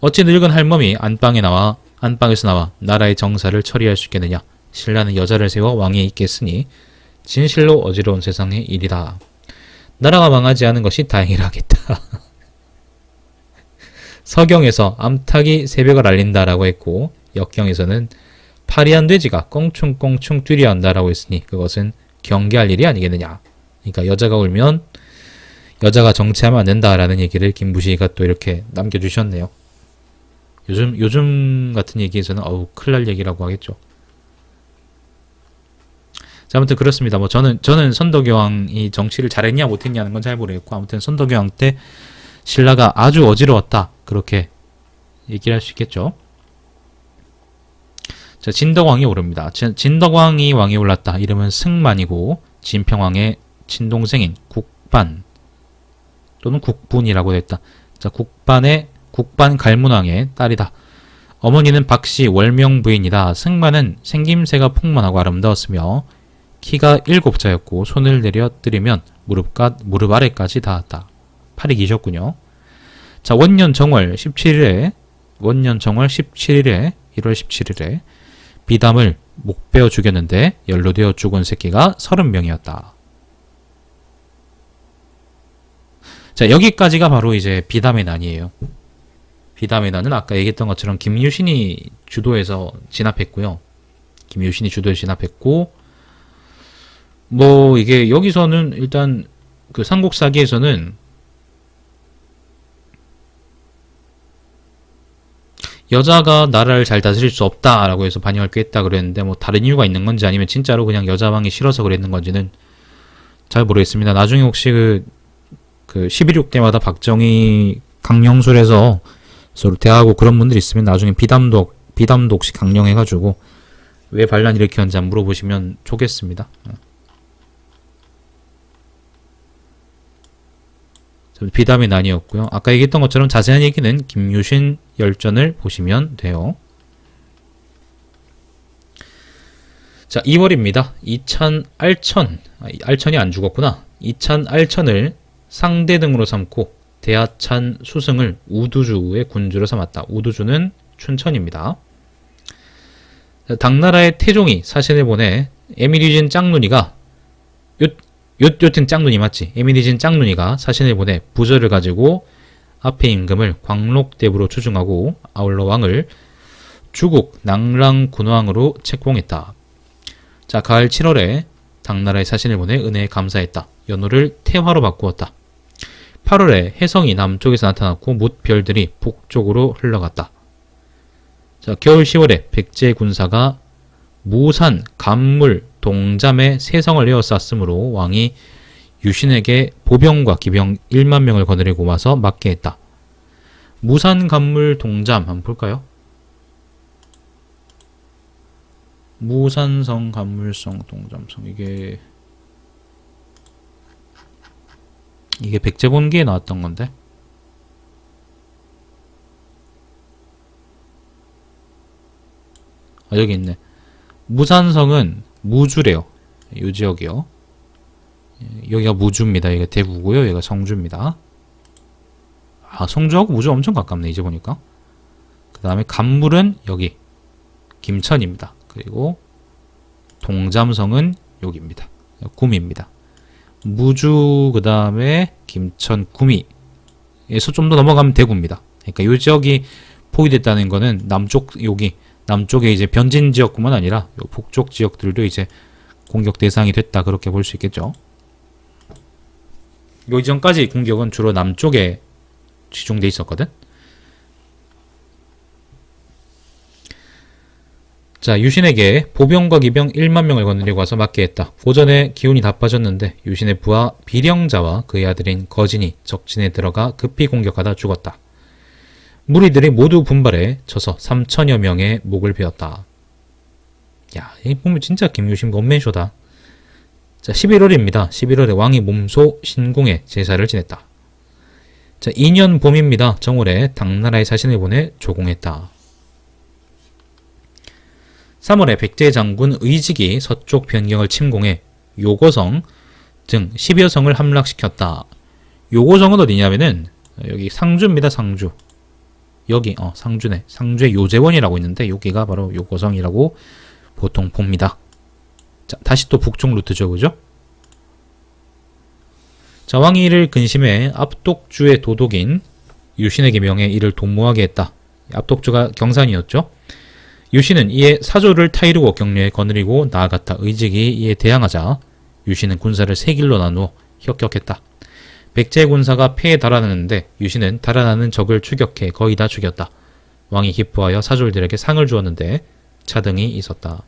[SPEAKER 1] 어찌 늙은 할멈이 안방에서 나와 나라의 정사를 처리할 수 있겠느냐. 신라는 여자를 세워 왕위에 있겠으니 진실로 어지러운 세상의 일이다. 나라가 망하지 않은 것이 다행이라겠다. 서경에서 암탉이 새벽을 알린다라고 했고 역경에서는 파리한 돼지가 껑충껑충 뛰려 한다라고 했으니 그것은 경계할 일이 아니겠느냐. 그러니까 여자가 울면 여자가 정치하면 안 된다라는 얘기를 김부시가 또 이렇게 남겨주셨네요. 요즘 같은 얘기에서는 큰일 날 얘기라고 하겠죠. 자, 아무튼 그렇습니다. 뭐 저는 선덕여왕이 정치를 잘했냐 못했냐는 건 잘 모르겠고 아무튼 선덕여왕 때 신라가 아주 어지러웠다. 그렇게 얘기를 할 수 있겠죠. 자, 진덕왕이 오릅니다. 진덕왕이 왕에 올랐다. 이름은 승만이고 진평왕의 친동생인 국반 또는 국분이라고 했다. 자, 국반 갈문왕의 딸이다. 어머니는 박씨 월명 부인이다. 승만은 생김새가 풍만하고 아름다웠으며 키가 7자였고 손을 내려 뜨리면 무릎 아래까지 닿았다. 팔이 기셨군요. 자, 원년 정월 17일에 1월 17일에 비담을 목베어 죽였는데 연로되어 죽은 새끼가 30명이었다. 자, 여기까지가 바로 이제 비담의 난이에요. 비담에다는 아까 얘기했던 것처럼 김유신이 주도해서 진압했고요. 김유신이 주도해서 진압했고, 뭐 이게 여기서는 일단 그 삼국사기에서는 여자가 나라를 잘 다스릴 수 없다라고 해서 반영을 꾀했다 그랬는데, 뭐 다른 이유가 있는 건지 아니면 진짜로 그냥 여자왕이 싫어서 그랬는 건지는 잘 모르겠습니다. 나중에 혹시 그 11.6 때마다 박정희 강령술에서 서로 대화하고 그런 분들 있으면 나중에 비담도 혹시 강령해가지고 왜 반란 일으켰는지 한번 물어보시면 좋겠습니다. 비담의 난이었고요. 아까 얘기했던 것처럼 자세한 얘기는 김유신 열전을 보시면 돼요. 자, 2월입니다. 알천이 안 죽었구나. 이찬 알천을 상대 등으로 삼고 대하찬 수승을 우두주의 군주로 삼았다. 우두주는 춘천입니다. 당나라의 태종이 사신을 보내 에미리진 짱눈이가 요튼 짱눈이 맞지? 에미리진 짱눈이가 사신을 보내 부저를 가지고 앞의 임금을 광록대부로 추중하고 아울러 왕을 주국 낭랑군왕으로 책봉했다. 자, 가을 7월에 당나라의 사신을 보내 은혜에 감사했다. 연호를 태화로 바꾸었다. 8월에 혜성이 남쪽에서 나타났고 뭇별들이 북쪽으로 흘러갔다. 자, 겨울 10월에 백제 군사가 무산, 감물, 동잠에 세성을 에워쌌으므로 왕이 유신에게 보병과 기병 1만 명을 거느리고 와서 맞게 했다. 무산, 감물, 동잠 한번 볼까요? 무산성, 감물성, 동잠성 이게 백제본기에 나왔던 건데 여기 있네. 무산성은 무주래요. 이 지역이요. 여기가 무주입니다. 여기가 대구고요. 여기가 성주입니다. 아, 성주하고 무주 엄청 가깝네. 이제 보니까. 그 다음에 감물은 여기 김천입니다. 그리고 동잠성은 여기입니다. 구미입니다. 무주 그 다음에 김천 구미에서 좀 더 넘어가면 대구입니다. 그러니까 이 지역이 포위됐다는 거는 남쪽에 이제 변진 지역뿐만 아니라 요 북쪽 지역들도 이제 공격 대상이 됐다, 그렇게 볼 수 있겠죠. 요 이전까지 공격은 주로 남쪽에 집중돼 있었거든. 자, 유신에게 보병과 기병 1만 명을 거느리고 와서 맞게 했다. 오전에 기운이 다 빠졌는데 유신의 부하 비령자와 그의 아들인 거진이 적진에 들어가 급히 공격하다 죽었다. 무리들이 모두 분발해 쳐서 3천여 명의 목을 베었다. 야, 이 보면 진짜 김유신 원맨쇼다. 자, 11월입니다. 11월에 왕이 몸소 신궁에 제사를 지냈다. 자, 2년 봄입니다. 정월에 당나라의 사신을 보내 조공했다. 3월에 백제 장군 의직이 서쪽 변경을 침공해 요거성 등 10여 성을 함락시켰다. 요거성은 어디냐면은 여기 상주입니다. 상주. 여기 상주네. 상주의 요재원이라고 있는데 여기가 바로 요거성이라고 보통 봅니다. 자, 다시 또 북쪽 루트죠. 그죠? 자, 왕이 이를 근심해 압독주의 도독인 유신에게 명해 이를 도모하게 했다. 압독주가 경산이었죠. 유신은 이에 사조를 타이르고 격려에 거느리고 나아갔다. 의직이 이에 대항하자 유신은 군사를 세 길로 나누어 협격했다. 백제 군사가 패에 달아나는데 유신은 달아나는 적을 추격해 거의 다 죽였다. 왕이 기뻐하여 사졸들에게 상을 주었는데 차등이 있었다.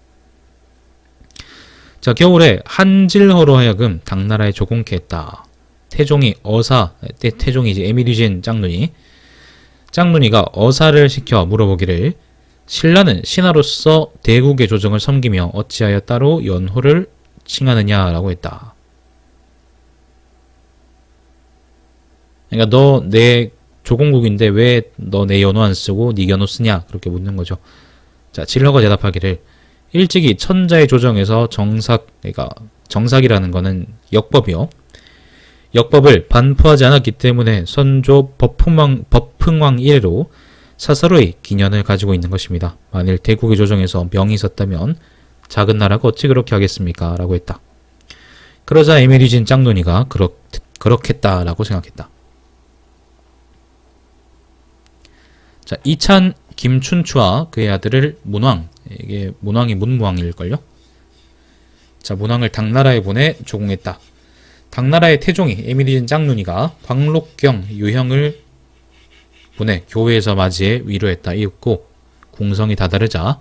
[SPEAKER 1] 자, 겨울에 한질허로 하여금 당나라에 조공케 했다. 태종이 태종이 이제 에미리진 짱눈이가 어사를 시켜 물어보기를 신라는 신하로서 대국의 조정을 섬기며 어찌하여 따로 연호를 칭하느냐라고 했다. 그러니까 너 내 조공국인데 왜 너 내 연호 안 쓰고 네 연호 쓰냐, 그렇게 묻는 거죠. 자, 진러가 대답하기를 일찍이 천자의 조정에서 그러니까 정삭이라는 거는 역법이요. 역법을 반포하지 않았기 때문에 선조 법흥왕 이래로 사사로이 기년을 가지고 있는 것입니다. 만일 대국의 조정에서 명이 있었다면 작은 나라가 어찌 그렇게 하겠습니까? 라고 했다. 그러자 에미리진 짱눈이가 그렇겠다라고 생각했다. 자, 이찬 김춘추와 그의 아들을 문왕, 이게 문왕이 문무왕일걸요? 자, 문왕을 당나라에 보내 조공했다. 당나라의 태종이 에미리진 짱눈이가 광록경 유형을 보내 교회에서 맞이해 위로했다. 이윽고 궁성이 다다르자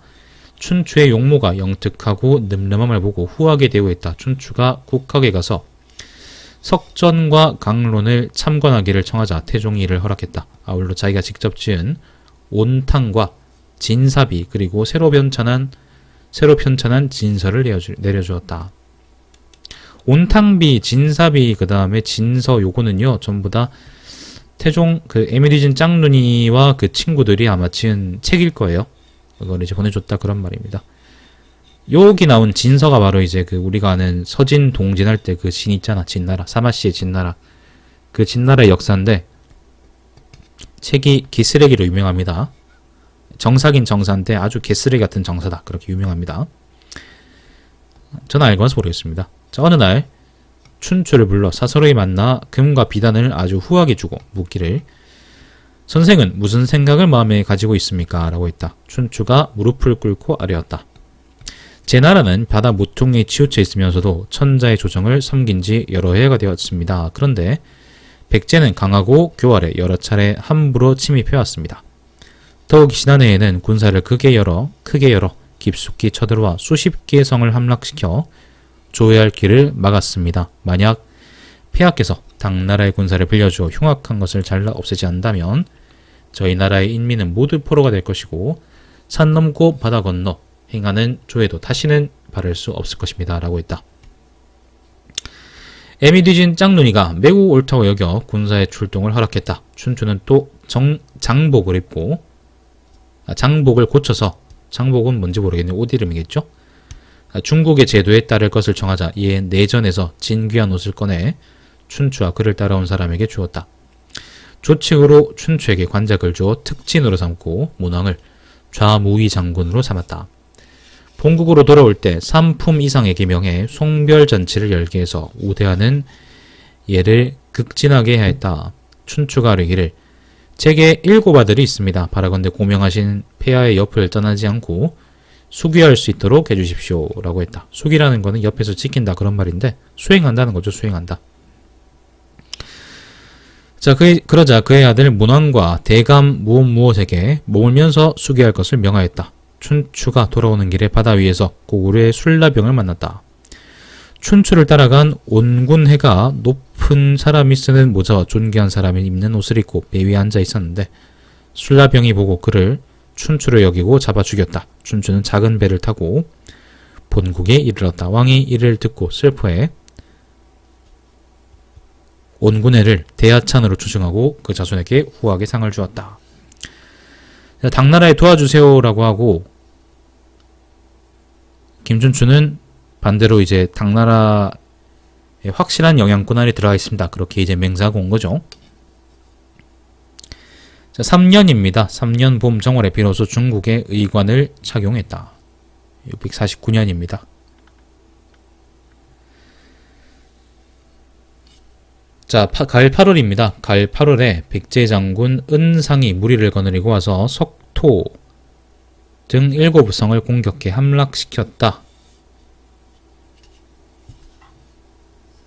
[SPEAKER 1] 춘추의 용모가 영특하고 늠름함을 보고 후하게 대우했다. 춘추가 국학에 가서 석전과 강론을 참관하기를 청하자 태종이 이를 허락했다. 아울러 자기가 직접 지은 온탕과 진사비 그리고 새로 편찬한 진서를 내려주었다. 온탕비, 진사비, 그 다음에 진서 요거는요 전부 다 태종 그 에미리진 짱눈이와 그 친구들이 아마 지은 책일 거예요. 그걸 이제 보내줬다 그런 말입니다. 여기 나온 진서가 바로 이제 그 우리가 아는 서진 동진할 때 그 진 있잖아. 진나라. 사마씨의 진나라. 그 진나라의 역사인데 책이 개쓰레기로 유명합니다. 정사긴 정사인데 아주 개쓰레기 같은 정사다. 그렇게 유명합니다. 저는 알고 와서 모르겠습니다. 자, 어느 날 춘추를 불러 사서로이 만나 금과 비단을 아주 후하게 주고 묻기를 선생은 무슨 생각을 마음에 가지고 있습니까? 라고 했다. 춘추가 무릎을 꿇고 아뢰었다. 제 나라는 바다 무통에 치우쳐 있으면서도 천자의 조정을 섬긴 지 여러 해가 되었습니다. 그런데 백제는 강하고 교활해 여러 차례 함부로 침입해왔습니다. 더욱 지난해에는 군사를 크게 열어 깊숙이 쳐들어와 수십 개의 성을 함락시켜 조회할 길을 막았습니다. 만약 폐하께서 당나라의 군사를 빌려주어 흉악한 것을 잘라 없애지 않는다면 저희 나라의 인민은 모두 포로가 될 것이고 산 넘고 바다 건너 행하는 조회도 다시는 바랄 수 없을 것입니다. 라고 했다. 에미리진 짱눈이가 매우 옳다고 여겨 군사의 출동을 허락했다. 춘추는 또 장복을 입고 장복을 고쳐서 장복은 뭔지 모르겠네요. 옷 이름이겠죠? 중국의 제도에 따를 것을 정하자 이에 내전에서 진귀한 옷을 꺼내 춘추와 그를 따라온 사람에게 주었다. 조칙으로 춘추에게 관작을 주어 특진으로 삼고 문왕을 좌무위 장군으로 삼았다. 본국으로 돌아올 때 3품 이상에게 명해 송별잔치를 열게 해서 우대하는 예를 극진하게 해야 했다. 춘추가 아뢰기를 제게 7 아들이 있습니다. 바라건대 고명하신 폐하의 옆을 떠나지 않고 수귀할 수 있도록 해주십시오. 라고 했다. 수귀라는 거는 옆에서 지킨다 그런 말인데 수행한다는 거죠. 수행한다. 자, 그러자 그의 아들 문왕과 대감 무엇에게 모으면서 수귀할 것을 명하였다. 춘추가 돌아오는 길에 바다 위에서 고구려의 술라병을 만났다. 춘추를 따라간 온군해가 높은 사람이 쓰는 모자와 존귀한 사람이 입는 옷을 입고 배 위에 앉아 있었는데 술라병이 보고 그를 춘추를 여기고 잡아 죽였다. 춘추는 작은 배를 타고 본국에 이르렀다. 왕이 이를 듣고 슬퍼해 온군해를 대하찬으로 추증하고 그 자손에게 후하게 상을 주었다. 당나라에 도와주세요라고 하고 김춘추는 반대로 이제 당나라에 확실한 영향권 안에 들어가 있습니다. 그렇게 이제 맹세하고 온 거죠. 자, 3년입니다. 3년 봄 정월에 비로소 중국의 의관을 착용했다. 649년입니다. 자, 가을 8월입니다. 가을 8월에 백제 장군 은상이 무리를 거느리고 와서 석토 등 7성을 공격해 함락시켰다.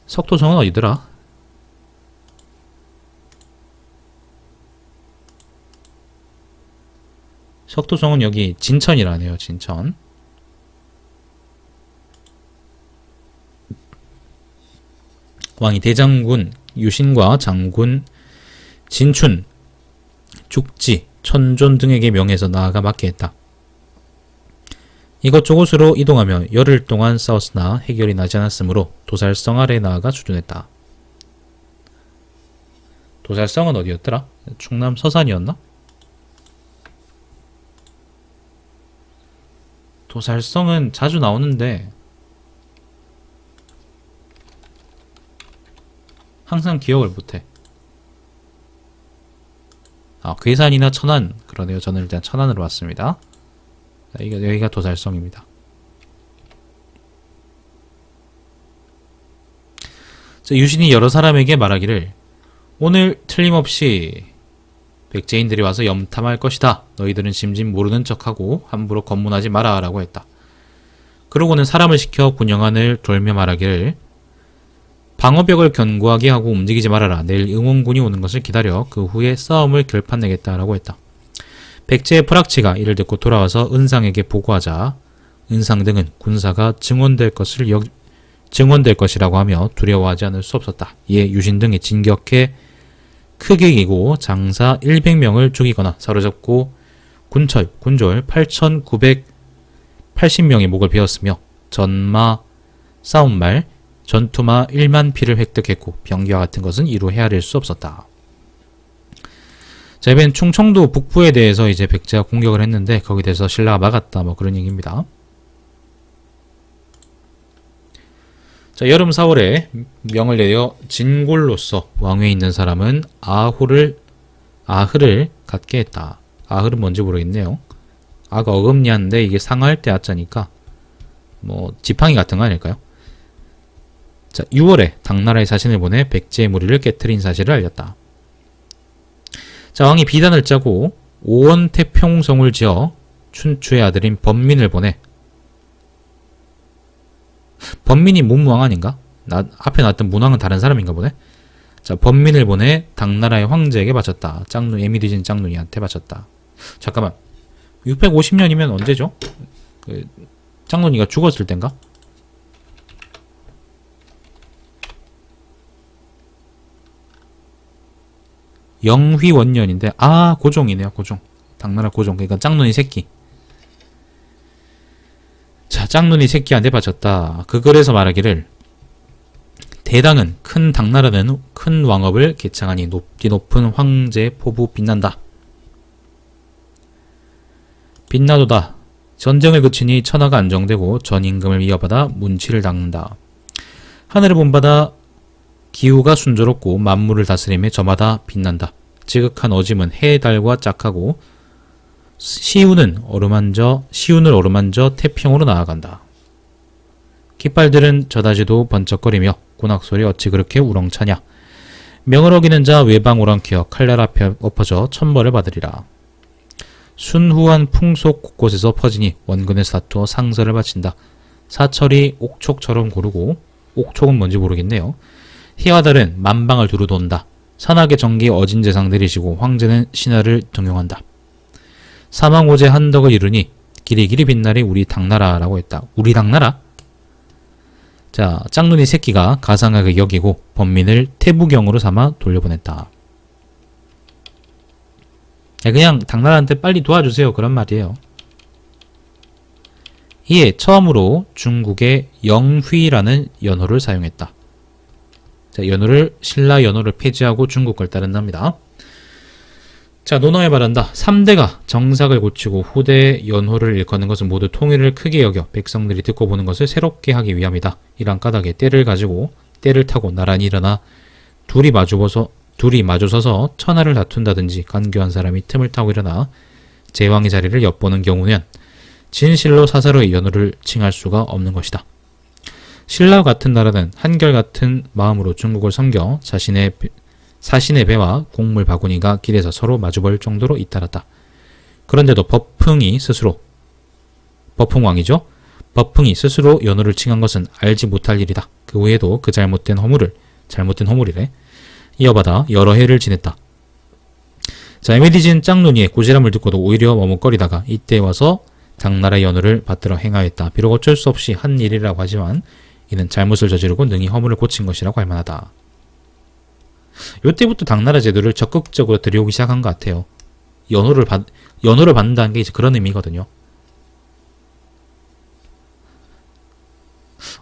[SPEAKER 1] 석토성은 어디더라? 석토성은 여기 진천이라네요. 진천. 왕이 대장군 유신과 장군 진춘, 죽지, 천존 등에게 명해서 나아가 맡게 했다. 이것저것으로 이동하며 열흘 동안 싸웠으나 해결이 나지 않았으므로 도살성 아래 나아가 주둔했다. 도살성은 어디였더라? 충남 서산이었나? 도살성은 자주 나오는데 항상 기억을 못해. 괴산이나 천안. 그러네요. 저는 일단 천안으로 왔습니다. 여기가 도살성입니다. 유신이 여러 사람에게 말하기를 오늘 틀림없이 백제인들이 와서 염탐할 것이다. 너희들은 심진 모르는 척하고 함부로 검문하지 마라 라고 했다. 그러고는 사람을 시켜 군영안을 돌며 말하기를 방어벽을 견고하게 하고 움직이지 말아라. 내일 응원군이 오는 것을 기다려 그 후에 싸움을 결판내겠다라고 했다. 백제의 프락치가 이를 듣고 돌아와서 은상에게 보고하자 은상 등은 군사가 증원될 것이라고 하며 두려워하지 않을 수 없었다. 이에 유신 등이 진격해 크게 이기고 장사 100명을 죽이거나 사로잡고 군졸 8,980명의 목을 베었으며 전마 싸움말 전투마 1만 피를 획득했고 병기와 같은 것은 이루 헤아릴 수 없었다. 자, 이번엔 충청도 북부에 대해서 이제 백제가 공격을 했는데 거기에 대해서 신라가 막았다 뭐 그런 얘기입니다. 자, 여름 4월에 명을 내려 진골로서 왕위에 있는 사람은 아흐를 갖게 했다. 아흐는 뭔지 모르겠네요. 아가 어금니한데 이게 상할 때 아자니까 뭐 지팡이 같은 거 아닐까요? 자, 6월에 당나라에 사신을 보내 백제의 무리를 깨트린 사실을 알렸다. 자, 왕이 비단을 짜고 오원태평성을 지어 춘추의 아들인 범민을 보내. 범민이 문왕 아닌가? 앞에 나왔던 문왕은 다른 사람인가 보네. 자, 범민을 보내 당나라의 황제에게 바쳤다. 에미디진 짱눈이한테 바쳤다. 잠깐만, 650년이면 언제죠? 짱눈이가 죽었을 땐가? 영휘원년인데 고종이네요. 고종. 당나라 고종. 그러니까 짱눈이 새끼. 자, 짱눈이 새끼한테 바쳤다. 그 글에서 말하기를 대당은 큰 당나라는 큰 왕업을 개창하니 높은 황제의 포부 빛난다. 빛나도다. 전쟁을 그치니 천하가 안정되고 전임금을 이어받아 문치를 닦는다. 하늘을 본받아 기후가 순조롭고 만물을 다스리며 저마다 빛난다. 지극한 어짐은 해, 달과 짝하고 시운을 어루만져 태평으로 나아간다. 깃발들은 저다지도 번쩍거리며 군악소리 어찌 그렇게 우렁차냐. 명을 어기는 자 외방 오랑캐어 칼날 앞에 엎어져 천벌을 받으리라. 순후한 풍속 곳곳에서 퍼지니 원근에서 다투어 상설을 바친다. 사철이 옥촉처럼 고르고 옥촉은 뭔지 모르겠네요. 해와 달은 만방을 두루 돈다. 산악의 정기 어진 재상들이 지고 황제는 신하를 등용한다. 사망오제 한덕을 이루니 길이길이 빛나리 우리 당나라라고 했다. 우리 당나라? 자, 짱눈이 새끼가 가상하게 여기고 범민을 태부경으로 삼아 돌려보냈다. 그냥 당나라한테 빨리 도와주세요 그런 말이에요. 이에 처음으로 중국의 영휘라는 연호를 사용했다. 자, 신라 연호를 폐지하고 중국 걸 따른답니다. 자, 논어에 말한다. 3대가 정삭을 고치고 후대의 연호를 일컫는 것은 모두 통일을 크게 여겨 백성들이 듣고 보는 것을 새롭게 하기 위함이다. 이란 까닭에 때를 타고 나란히 일어나 둘이 마주서서 천하를 다툰다든지 간교한 사람이 틈을 타고 일어나 제왕의 자리를 엿보는 경우는 진실로 사사로이 연호를 칭할 수가 없는 것이다. 신라 같은 나라는 한결같은 마음으로 중국을 섬겨 사신의 배와 곡물 바구니가 길에서 서로 마주볼 정도로 잇따랐다. 그런데도 버풍왕이죠. 버풍이 스스로 연호를 칭한 것은 알지 못할 일이다. 그 후에도 그 잘못된 허물이래. 이어받아 여러 해를 지냈다. 자, 에미디진 짱눈이의 고지람을 듣고도 오히려 머뭇거리다가 이때 와서 당나라 연호를 받들어 행하였다. 비록 어쩔 수 없이 한 일이라고 하지만 이는 잘못을 저지르고 능히 허물을 고친 것이라고 할 만하다. 이때부터 당나라 제도를 적극적으로 들여오기 시작한 것 같아요. 연호를 받는다는 게 이제 그런 의미거든요.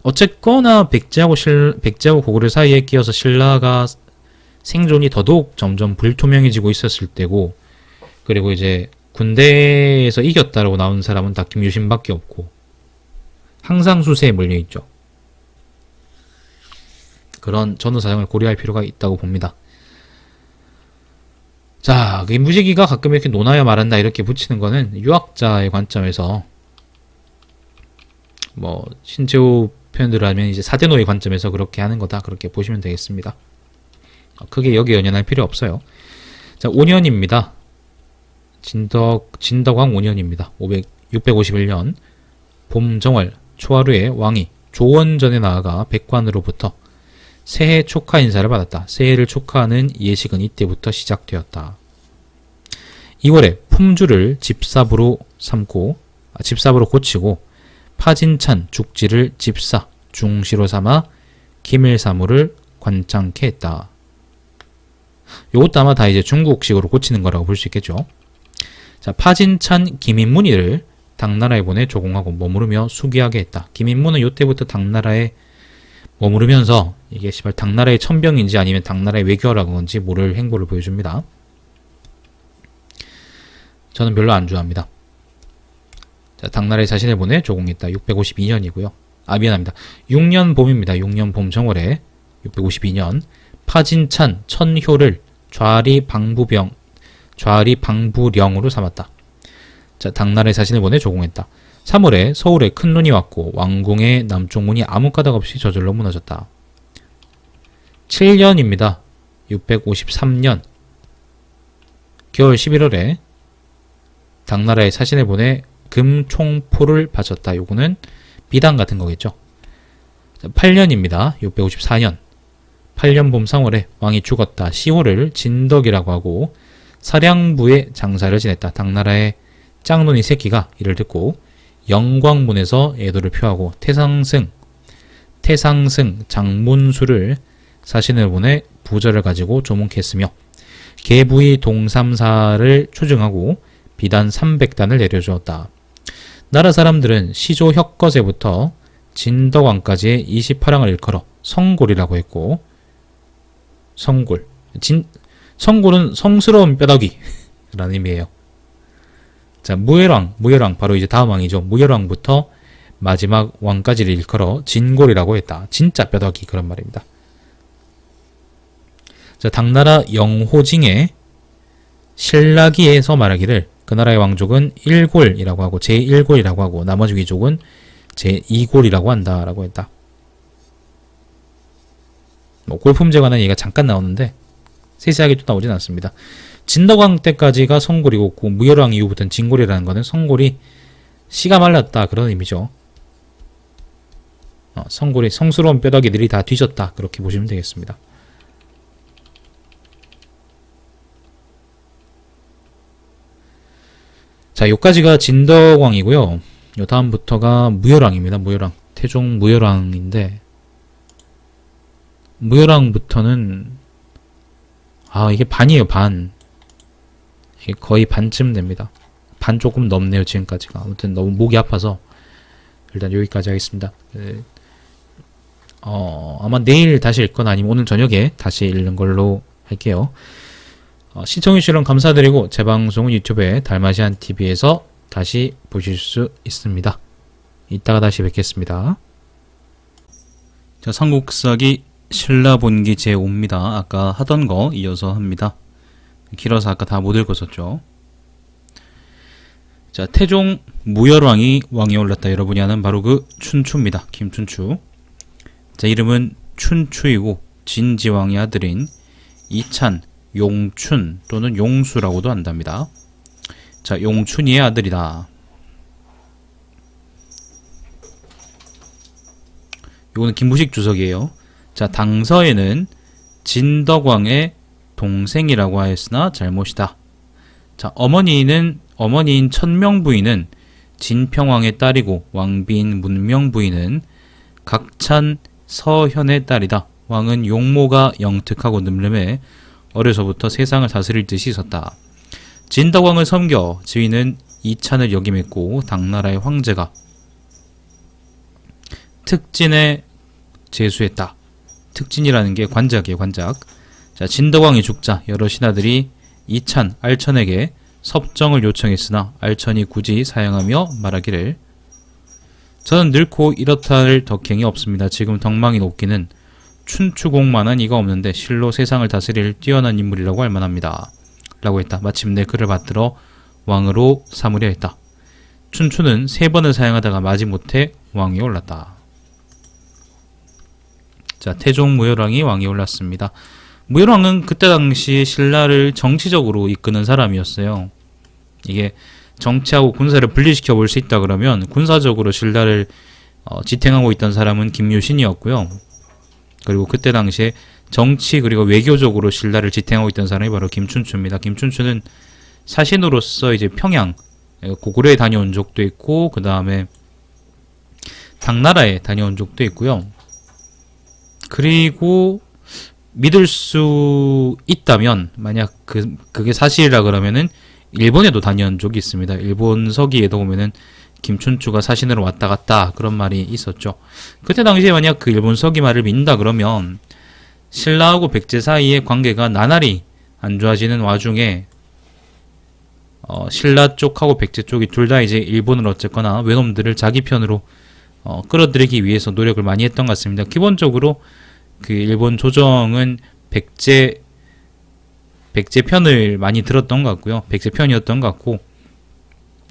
[SPEAKER 1] 어쨌거나 백제하고 고구려 사이에 끼어서 신라가 생존이 더더욱 점점 불투명해지고 있었을 때고, 그리고 이제 군대에서 이겼다라고 나온 사람은 다 김유신밖에 없고 항상 수세에 몰려있죠. 그런 전후 사정을 고려할 필요가 있다고 봅니다. 자, 무지기가 가끔 이렇게 논하여 말한다 이렇게 붙이는 거는 유학자의 관점에서, 뭐 신재호 표현대로 하면 이제 사대노의 관점에서 그렇게 하는 거다, 그렇게 보시면 되겠습니다. 크게 여기에 연연할 필요 없어요. 자, 5년입니다. 진덕왕 5년입니다. 651년 봄 정월 초하루에 왕이 조원전에 나아가 백관으로부터 새해 축하 인사를 받았다. 새해를 축하하는 예식은 이때부터 시작되었다. 2월에 품주를 집삽으로 고치고 파진찬 죽지를 집사 중시로 삼아 기밀사무를 관장케 했다. 요것도 아마 다 이제 중국식으로 고치는 거라고 볼 수 있겠죠. 자, 파진찬 김인문이를 당나라에 보내 조공하고 머무르며 수기하게 했다. 김인문은 요때부터 당나라에 머무르면서 이게 시발 당나라의 천병인지 아니면 당나라의 외교라는 건지 모를 행보를 보여줍니다. 저는 별로 안 좋아합니다. 자, 당나라에 자신을 보내 조공했다. 652년이고요. 미안합니다. 6년 봄입니다. 6년 봄 정월에 652년 파진찬 천효를 좌리 방부령으로 삼았다. 자, 당나라에 자신을 보내 조공했다. 3월에 서울에 큰 눈이 왔고 왕궁의 남쪽 문이 아무 까닭 없이 저절로 무너졌다. 7년입니다. 653년 겨울 11월에 당나라에 사신을 보내 금총포를 바쳤다. 요거는 비단 같은 거겠죠. 8년입니다. 654년 8년 봄 3월에 왕이 죽었다. 10월을 진덕이라고 하고 사량부의 장사를 지냈다. 당나라의 짝눈이 새끼가 이를 듣고 영광문에서 애도를 표하고 태상승 장문수를 사신을 보내 부절을 가지고 조문했으며 계부의 동삼사를 추증하고 비단 300단을 내려주었다. 나라 사람들은 시조 혁거제부터 진덕왕까지의 28항을 일컬어 성골이라고 했고 성골은 성스러운 뼈다귀 라는 의미예요. 자, 무열왕 바로 이제 다음 왕이죠. 무열왕부터 마지막 왕까지를 일컬어 진골이라고 했다. 진짜 뼈다귀 그런 말입니다. 자, 당나라 영호징의 신라기에서 말하기를 그 나라의 왕족은 1골이라고 하고 제1골이라고 하고 나머지 귀족은 제2골이라고 한다라고 했다. 골품제에 관한 얘기가 잠깐 나오는데 세세하게 또 나오진 않습니다. 진덕왕 때까지가 성골이고 무열왕 이후부터는 진골이라는 거는 성골이 씨가 말랐다 그런 의미죠. 성골이 성스러운 뼈다귀들이 다 뒤졌다 그렇게 보시면 되겠습니다. 자, 요까지가 진덕왕이고요. 요 다음부터가 무열왕입니다. 무열왕. 태종 무열왕인데 무열왕부터는 이게 반이에요. 반. 이게 거의 반쯤 됩니다. 반 조금 넘네요. 지금까지가. 아무튼 너무 목이 아파서 일단 여기까지 하겠습니다. 아마 내일 다시 읽거나 아니면 오늘 저녁에 다시 읽는 걸로 할게요. 시청해주시면 감사드리고 제 방송은 유튜브에 달마시안TV에서 다시 보실 수 있습니다. 이따가 다시 뵙겠습니다. 자, 삼국사기 신라본기 제5입니다. 아까 하던 거 이어서 합니다. 길어서 아까 다 못 읽었었죠. 자, 태종 무열왕이 왕에 올랐다. 여러분이 아는 바로 그 춘추입니다. 김춘추. 자, 이름은 춘추이고 진지왕의 아들인 이찬, 용춘 또는 용수라고도 한답니다. 자, 용춘이의 아들이다. 이거는 김부식 주석이에요. 자, 당서에는 진덕왕의 동생이라고 하였으나 잘못이다. 자, 어머니인 천명부인은 진평왕의 딸이고 왕비인 문명부인은 각찬 서현의 딸이다. 왕은 용모가 영특하고 늠름해 어려서부터 세상을 다스릴 듯이 있었다. 진덕왕을 섬겨 지위는 이찬을 역임했고 당나라의 황제가 특진에 제수했다. 특진이라는 게 관작이에요. 관작. 자, 진덕왕이 죽자 여러 신하들이 이찬, 알천에게 섭정을 요청했으나 알천이 굳이 사양하며 말하기를 저는 늙고 이렇다 할 덕행이 없습니다. 지금 덕망이 높기는 춘추공만한 이가 없는데 실로 세상을 다스릴 뛰어난 인물이라고 할 만합니다. 라고 했다. 마침내 그를 받들어 왕으로 삼으려 했다. 춘추는 3번을 사용하다가 마지못해 왕위에 올랐다. 자, 태종 무열왕이 왕위에 올랐습니다. 무열왕은 그때 당시 신라를 정치적으로 이끄는 사람이었어요. 이게 정치하고 군사를 분리시켜 볼 수 있다 그러면 군사적으로 신라를 지탱하고 있던 사람은 김유신이었고요. 그리고 그때 당시에 정치 그리고 외교적으로 신라를 지탱하고 있던 사람이 바로 김춘추입니다. 김춘추는 사신으로서 이제 평양 고구려에 다녀온 적도 있고 그 다음에 당나라에 다녀온 적도 있고요. 그리고 믿을 수 있다면 만약 그게 사실이라 그러면은 일본에도 다녀온 적이 있습니다. 일본 서기에도 보면은 김춘추가 사신으로 왔다 갔다 그런 말이 있었죠. 그때 당시에 만약 그 일본 서기 말을 믿는다 그러면 신라하고 백제 사이의 관계가 나날이 안 좋아지는 와중에 신라 쪽하고 백제 쪽이 둘 다 이제 일본을 어쨌거나 외놈들을 자기 편으로 끌어들이기 위해서 노력을 많이 했던 것 같습니다. 기본적으로 그 일본 조정은 백제 편을 많이 들었던 것 같고요. 백제 편이었던 것 같고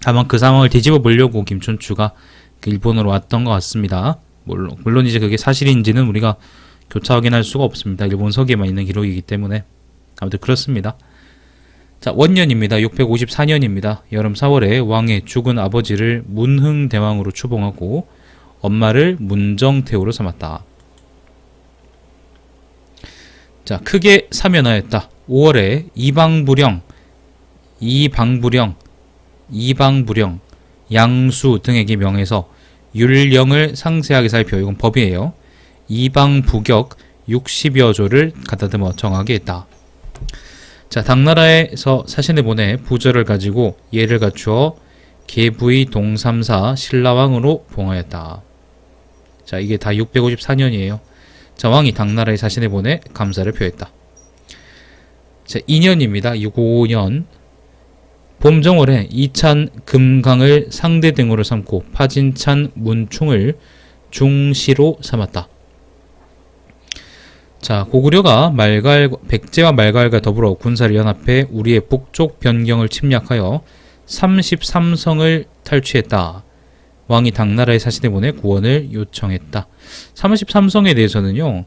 [SPEAKER 1] 다만 그 상황을 뒤집어 보려고 김춘추가 그 일본으로 왔던 것 같습니다. 물론 이제 그게 사실인지는 우리가 교차 확인할 수가 없습니다. 일본 서기에만 있는 기록이기 때문에 아무튼 그렇습니다. 자, 원년입니다. 654년입니다. 여름 4월에 왕의 죽은 아버지를 문흥대왕으로 추봉하고 엄마를 문정태후로 삼았다. 자, 크게 사면하였다. 5월에 이방부령, 양수 등에게 명해서 율령을 상세하게 살펴 이건 법이에요. 이방부격 60여 조를 가다듬어 정하게 했다. 자, 당나라에서 사신을 보내 부절을 가지고 예를 갖추어 계부의 동삼사 신라왕으로 봉하였다. 자, 이게 다 654년이에요. 자, 왕이 당나라에 사신을 보내 감사를 표했다. 자, 2년입니다. 655년 봄정월에 이찬 금강을 상대 등으로 삼고 파진찬 문충을 중시로 삼았다. 자, 고구려가 백제와 말갈과 더불어 군사를 연합해 우리의 북쪽 변경을 침략하여 33성을 탈취했다. 왕이 당나라에 사신을 보내 구원을 요청했다. 33성에 대해서는요,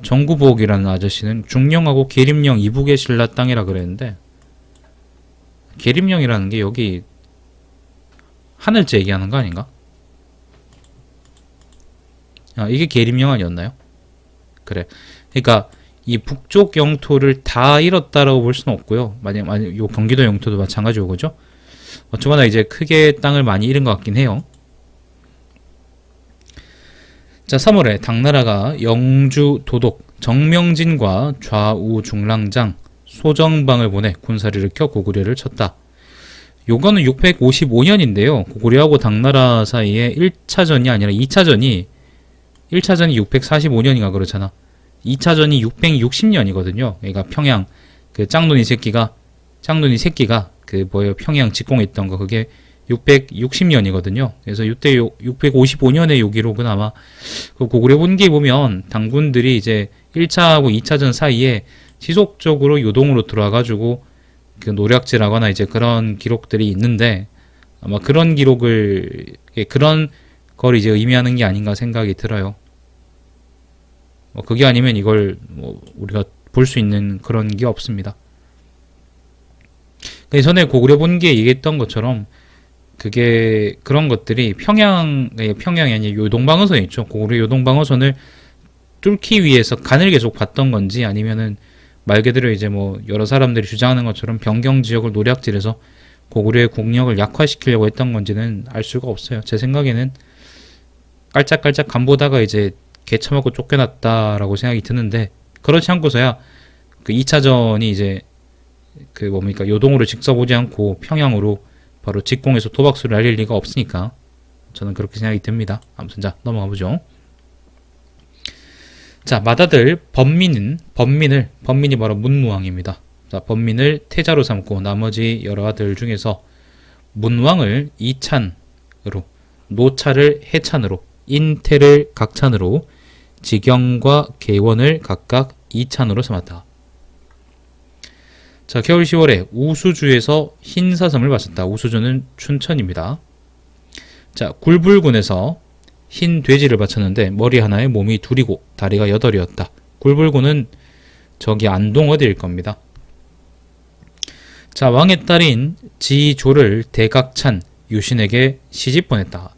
[SPEAKER 1] 정구복이라는 아저씨는 중령하고 계림령 이북의 신라 땅이라 그랬는데, 계림령이라는 게 여기 하늘제 얘기하는 거 아닌가? 이게 계림령 아니었나요? 그래. 그러니까 이 북쪽 영토를 다 잃었다라고 볼 수는 없고요. 만약 요 경기도 영토도 마찬가지고 그죠? 어쩌거나 이제 크게 땅을 많이 잃은 것 같긴 해요. 자, 3월에 당나라가 영주 도독 정명진과 좌우 중랑장 소정방을 보내 군사를 일으켜 고구려를 쳤다. 요거는 655년인데요. 고구려하고 당나라 사이에 1차전이 아니라 2차전이 1차전이 645년인가 그렇잖아. 2차전이 660년이거든요. 그러니까 평양 그 짱눈이 새끼가 그 평양 직공했던 거 그게 660년이거든요. 그래서 이때 655년의 요 기록은 아마 그 고구려 본기에 보면 당군들이 이제 1차하고 2차전 사이에 지속적으로 요동으로 들어와가지고 그 노략질하거나 이제 그런 기록들이 있는데 아마 그런 기록을 그런 걸 이제 의미하는 게 아닌가 생각이 들어요. 그게 아니면 이걸 우리가 볼 수 있는 그런 게 없습니다. 전에 고구려 본기에 얘기했던 것처럼 그게 그런 것들이 평양이 아니라 요동방어선이 있죠. 고구려 요동방어선을 뚫기 위해서 간을 계속 봤던 건지 아니면은 말 그대로 이제 여러 사람들이 주장하는 것처럼 변경 지역을 노략질해서 고구려의 국력을 약화시키려고 했던 건지는 알 수가 없어요. 제 생각에는 깔짝깔짝 간보다가 이제 개 처먹고 쫓겨났다라고 생각이 드는데 그렇지 않고서야 그 2차전이 이제 요동으로 직접 오지 않고 평양으로 바로 직공해서 도박수를 날릴 리가 없으니까 저는 그렇게 생각이 듭니다. 아무튼 자, 넘어가 보죠. 자, 맏아들 범민이 바로 문무왕입니다. 자, 범민을 태자로 삼고 나머지 여러 아들 중에서 문왕을 이찬으로, 노차를 해찬으로, 인태를 각찬으로, 지경과 계원을 각각 이찬으로 삼았다. 자, 겨울 10월에 우수주에서 흰사슴을 바쳤다. 우수주는 춘천입니다. 자, 굴불군에서 흰 돼지를 바쳤는데 머리 하나에 몸이 둘이고 다리가 8이었다. 굴불군은 저기 안동 어디일 겁니다. 자, 왕의 딸인 지조를 대각찬 유신에게 시집 보냈다.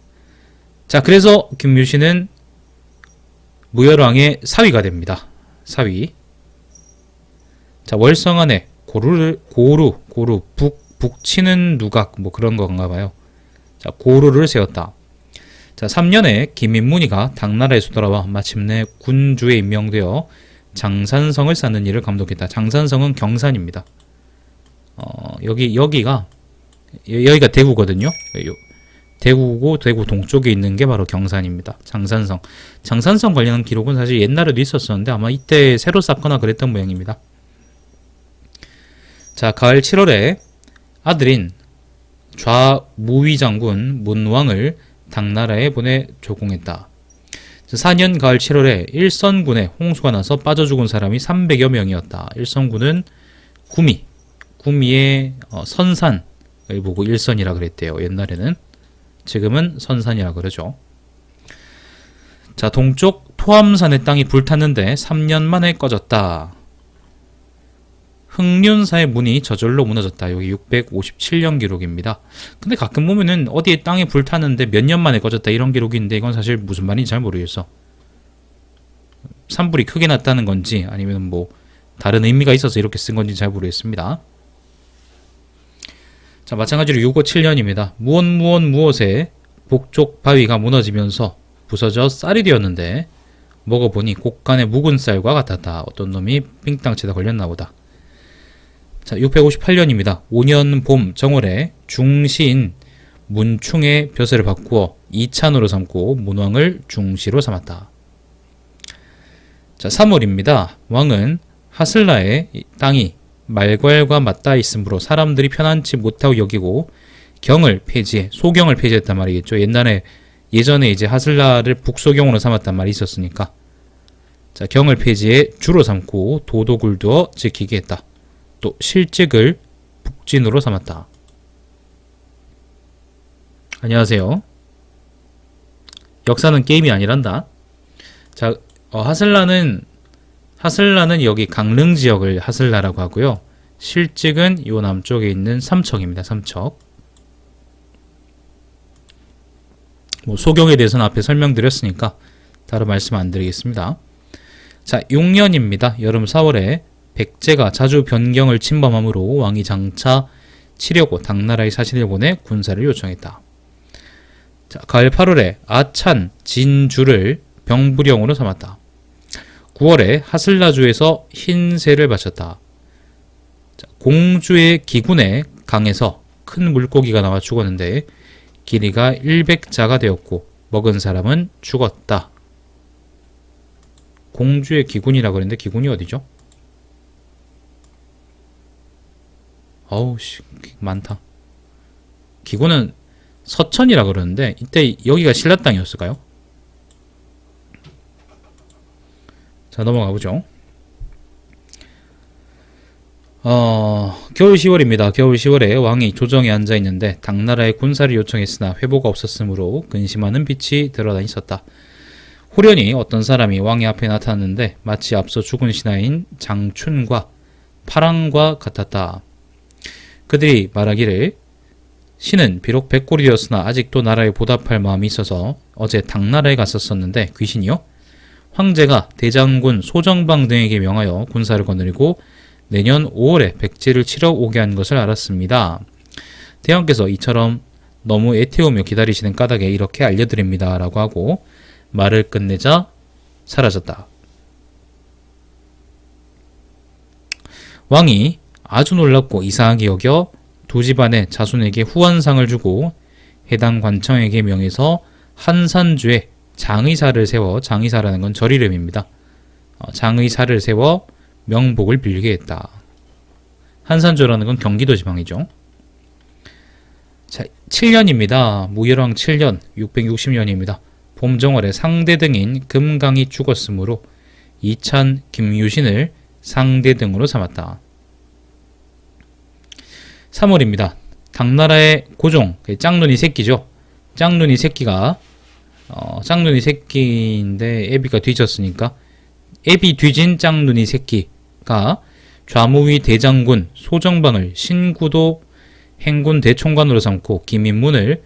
[SPEAKER 1] 자, 그래서 김유신은 무열왕의 사위가 됩니다. 사위. 자, 월성안에 고루, 북치는 누각, 뭐 그런 건가 봐요. 자, 고루를 세웠다. 자, 3년에 김인문이가 당나라에서 돌아와 마침내 군주에 임명되어 장산성을 쌓는 일을 감독했다. 장산성은 경산입니다. 여기가 대구거든요. 대구고 대구 동쪽에 있는 게 바로 경산입니다. 장산성. 장산성 관련한 기록은 사실 옛날에도 있었었는데 아마 이때 새로 쌓거나 그랬던 모양입니다. 자, 가을 7월에 아들인 좌무위장군 문왕을 당나라에 보내 조공했다. 4년 가을 7월에 일선군에 홍수가 나서 빠져 죽은 사람이 300여 명이었다. 일선군은 구미의 선산을 보고 일선이라 그랬대요. 옛날에는. 지금은 선산이라 그러죠. 자, 동쪽 토암산의 땅이 불탔는데 3년 만에 꺼졌다. 흑륜사의 문이 저절로 무너졌다. 여기 657년 기록입니다. 근데 가끔 보면은 어디에 땅이 불탔는데 몇 년 만에 꺼졌다 이런 기록인데 이건 사실 무슨 말인지 잘 모르겠어. 산불이 크게 났다는 건지 아니면 뭐 다른 의미가 있어서 이렇게 쓴 건지 잘 모르겠습니다. 자, 마찬가지로 657년입니다. 무엇에 북쪽 바위가 무너지면서 부서져 쌀이 되었는데 먹어보니 곡간의 묵은 쌀과 같았다. 어떤 놈이 삥땅치다 걸렸나 보다. 자, 658년입니다. 5년 봄 정월에 중시인 문충의 벼슬을 바꾸어 이찬으로 삼고 문왕을 중시로 삼았다. 자, 3월입니다. 왕은 하슬라의 땅이 말괄과 맞닿아 있으므로 사람들이 편안치 못하고 여기고 소경을 폐지했단 말이겠죠. 예전에 이제 하슬라를 북소경으로 삼았단 말이 있었으니까. 자, 경을 폐지해 주로 삼고 도독을 두어 지키게 했다. 또 실직을 북진으로 삼았다. 안녕하세요. 역사는 게임이 아니란다. 자, 하슬라는 여기 강릉 지역을 하슬라라고 하고요. 실직은 요 남쪽에 있는 삼척입니다. 삼척. 뭐 소경에 대해서는 앞에 설명드렸으니까 다른 말씀 안 드리겠습니다. 자, 6년입니다. 여름 4월에 백제가 자주 변경을 침범하므로 왕이 장차 치려고 당나라의 사신을 보내 군사를 요청했다. 자, 가을 8월에 아찬 진주를 병부령으로 삼았다. 9월에 하슬라주에서 흰새를 바쳤다. 자, 공주의 기군에 강에서 큰 물고기가 나와 죽었는데 길이가 100자가 되었고 먹은 사람은 죽었다. 공주의 기군이라 그랬는데 기군이 어디죠? 어우 씨, 많다. 기군은 서천이라 그러는데 이때 여기가 신라 땅이었을까요? 자, 넘어가 보죠. 겨울 10월입니다. 겨울 10월에 왕이 조정에 앉아 있는데 당나라의 군사를 요청했으나 회보가 없었으므로 근심하는 빛이 드러나 있었다. 호련히 어떤 사람이 왕의 앞에 나타났는데 마치 앞서 죽은 신하인 장춘과 파랑과 같았다. 그들이 말하기를 신은 비록 백골이 되었으나 아직도 나라에 보답할 마음이 있어서 어제 당나라에 갔었었는데 귀신이요? 황제가 대장군 소정방 등에게 명하여 군사를 거느리고 내년 5월에 백제를 치러 오게 한 것을 알았습니다. 대왕께서 이처럼 너무 애태우며 기다리시는 까닭에 이렇게 알려드립니다. 라고 하고 말을 끝내자 사라졌다. 왕이 아주 놀랍고 이상하게 여겨 두 집안의 자손에게 후한상을 주고 해당 관청에게 명해서 한산주에 장의사를 세워, 장의사라는 건 절 이름입니다. 장의사를 세워 명복을 빌게 했다. 한산주라는 건 경기도 지방이죠. 자, 7년입니다. 무열왕 7년 660년입니다. 봄정월에 상대등인 금강이 죽었으므로 이찬 김유신을 상대등으로 삼았다. 3월입니다. 당나라의 고종, 짝눈이 새끼죠. 짝눈이 새끼가 짝눈이 새끼인데 애비가 뒤졌으니까 애비 뒤진 짝눈이 새끼가 좌무위 대장군 소정방을 신구도 행군 대총관으로 삼고 김인문을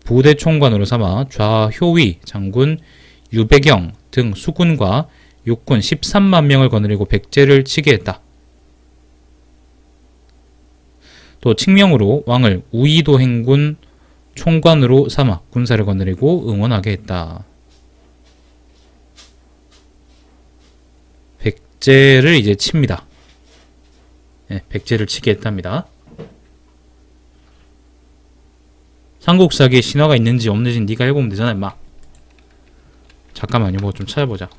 [SPEAKER 1] 부대총관으로 삼아 좌효위 장군 유배경 등 수군과 육군 13만 명을 거느리고 백제를 치게 했다. 또 칙명으로 왕을 우이도 행군 총관으로 삼아 군사를 거느리고 응원하게 했다. 백제를 이제 칩니다. 네, 백제를 치게 했답니다. 삼국사기에 신화가 있는지 없는지 네가 읽어보면 되잖아 임마. 잠깐만요, 뭐 좀 찾아보자.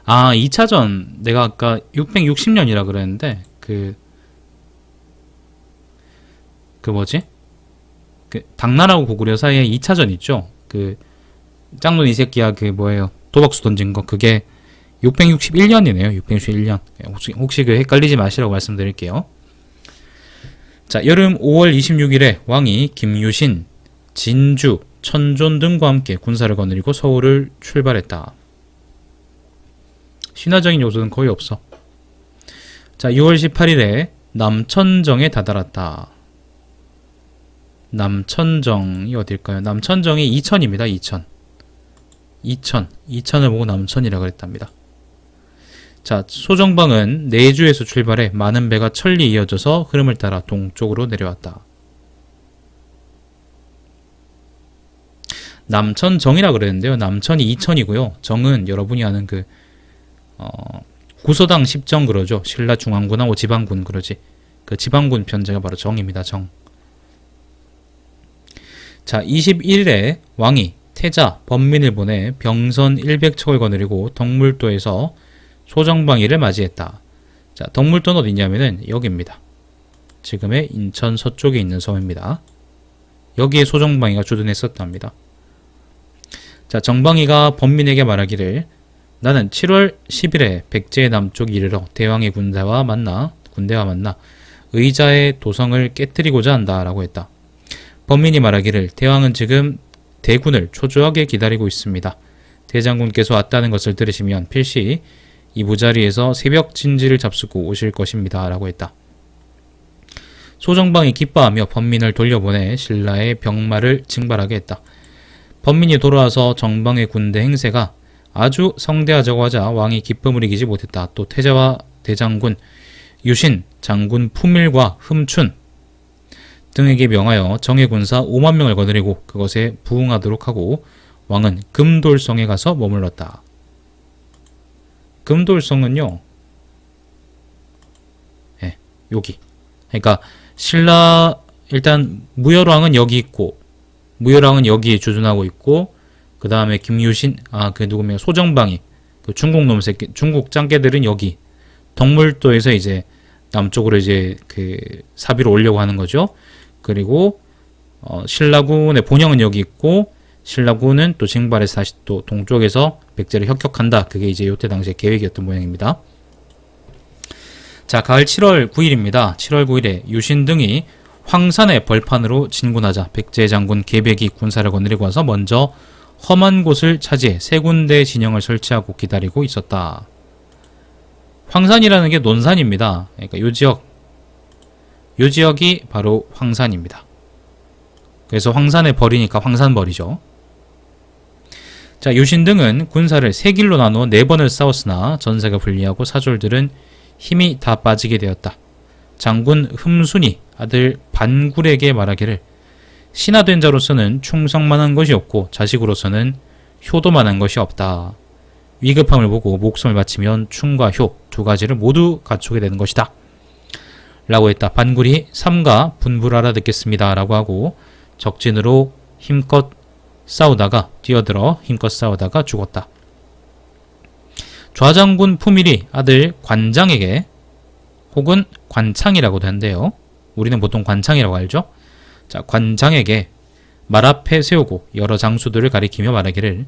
[SPEAKER 1] 아, 2차전 내가 아까 660년이라 그랬는데 그 뭐지? 그 당나라하고 고구려 사이에 2차전 있죠? 그 짱돈 이 새끼야 그 뭐예요? 도박수 던진 거 그게 661년이네요. 661년. 혹시 그 헷갈리지 마시라고 말씀드릴게요. 자, 여름 5월 26일에 왕이 김유신, 진주, 천존 등과 함께 군사를 거느리고 서울을 출발했다. 신화적인 요소는 거의 없어. 자, 6월 18일에 남천정에 다다랐다. 남천정이 어딜까요? 남천정이 이천입니다. 이천을 보고 남천이라 그랬답니다. 자, 소정방은 내주에서 출발해 많은 배가 천리 이어져서 흐름을 따라 동쪽으로 내려왔다. 남천정이라 그랬는데요. 남천이 이천이고요. 정은 여러분이 아는 그 구서당 10정 그러죠. 신라 중앙군하고 지방군 그러지. 그 지방군 편제가 바로 정입니다. 정. 자, 21일에 왕이 태자, 범민을 보내 병선 100척을 거느리고 덕물도에서 소정방이를 맞이했다. 자, 덕물도는 어디냐면은 여기입니다. 지금의 인천 서쪽에 있는 섬입니다. 여기에 소정방이가 주둔했었답니다. 자, 정방이가 범민에게 말하기를 나는 7월 10일에 백제의 남쪽 이르러 대왕의 군대와 만나 의자의 도성을 깨뜨리고자 한다 라고 했다. 범민이 말하기를 대왕은 지금 대군을 초조하게 기다리고 있습니다. 대장군께서 왔다는 것을 들으시면 필시 이부자리에서 새벽 진지를 잡수고 오실 것입니다 라고 했다. 소정방이 기뻐하며 범민을 돌려보내 신라의 병마를 징발하게 했다. 범민이 돌아와서 정방의 군대 행세가 아주 성대하자고 하자 왕이 기쁨을 이기지 못했다. 또 태자와 대장군 유신, 장군 품일과 흠춘 등에게 명하여 정예 군사 5만 명을 거느리고 그것에 부응하도록 하고 왕은 금돌성에 가서 머물렀다. 금돌성은요, 네, 여기. 그러니까 신라 일단 무열왕은 여기 있고 무열왕은 여기에 주둔하고 있고 그 다음에 김유신, 그 누구면 소정방이, 그 중국 놈 새끼, 중국 짱깨들은 여기 덕물도에서 이제 남쪽으로 이제 그 사비로 오려고 하는 거죠. 그리고 신라군의 본영은 여기 있고 신라군은 또 징발해서 다시 또 동쪽에서 백제를 협격한다. 그게 이제 요때 당시의 계획이었던 모양입니다. 자, 가을 7월 9일입니다. 7월 9일에 유신 등이 황산의 벌판으로 진군하자 백제 장군 계백이 군사를 거느리고 와서 먼저 험한 곳을 차지해 세 군데 진영을 설치하고 기다리고 있었다. 황산이라는 게 논산입니다. 그러니까 요 지역이 바로 황산입니다. 그래서 황산의 벌이니까 황산벌이죠. 자, 유신 등은 군사를 세 길로 나누어 4번을 싸웠으나 전세가 불리하고 사졸들은 힘이 다 빠지게 되었다. 장군 흠순이 아들 반굴에게 말하기를 신하된 자로서는 충성만 한 것이 없고 자식으로서는 효도만 한 것이 없다. 위급함을 보고 목숨을 바치면 충과 효 두 가지를 모두 갖추게 되는 것이다. 라고 했다. 반굴이 삼가 분부를 알아듣겠습니다. 라고 하고 적진으로 힘껏 싸우다가 뛰어들어 힘껏 싸우다가 죽었다. 좌장군 품일이 아들 관장에게 혹은 관창이라고도 한대요. 우리는 보통 관창이라고 알죠? 자, 관장에게 말 앞에 세우고 여러 장수들을 가리키며 말하기를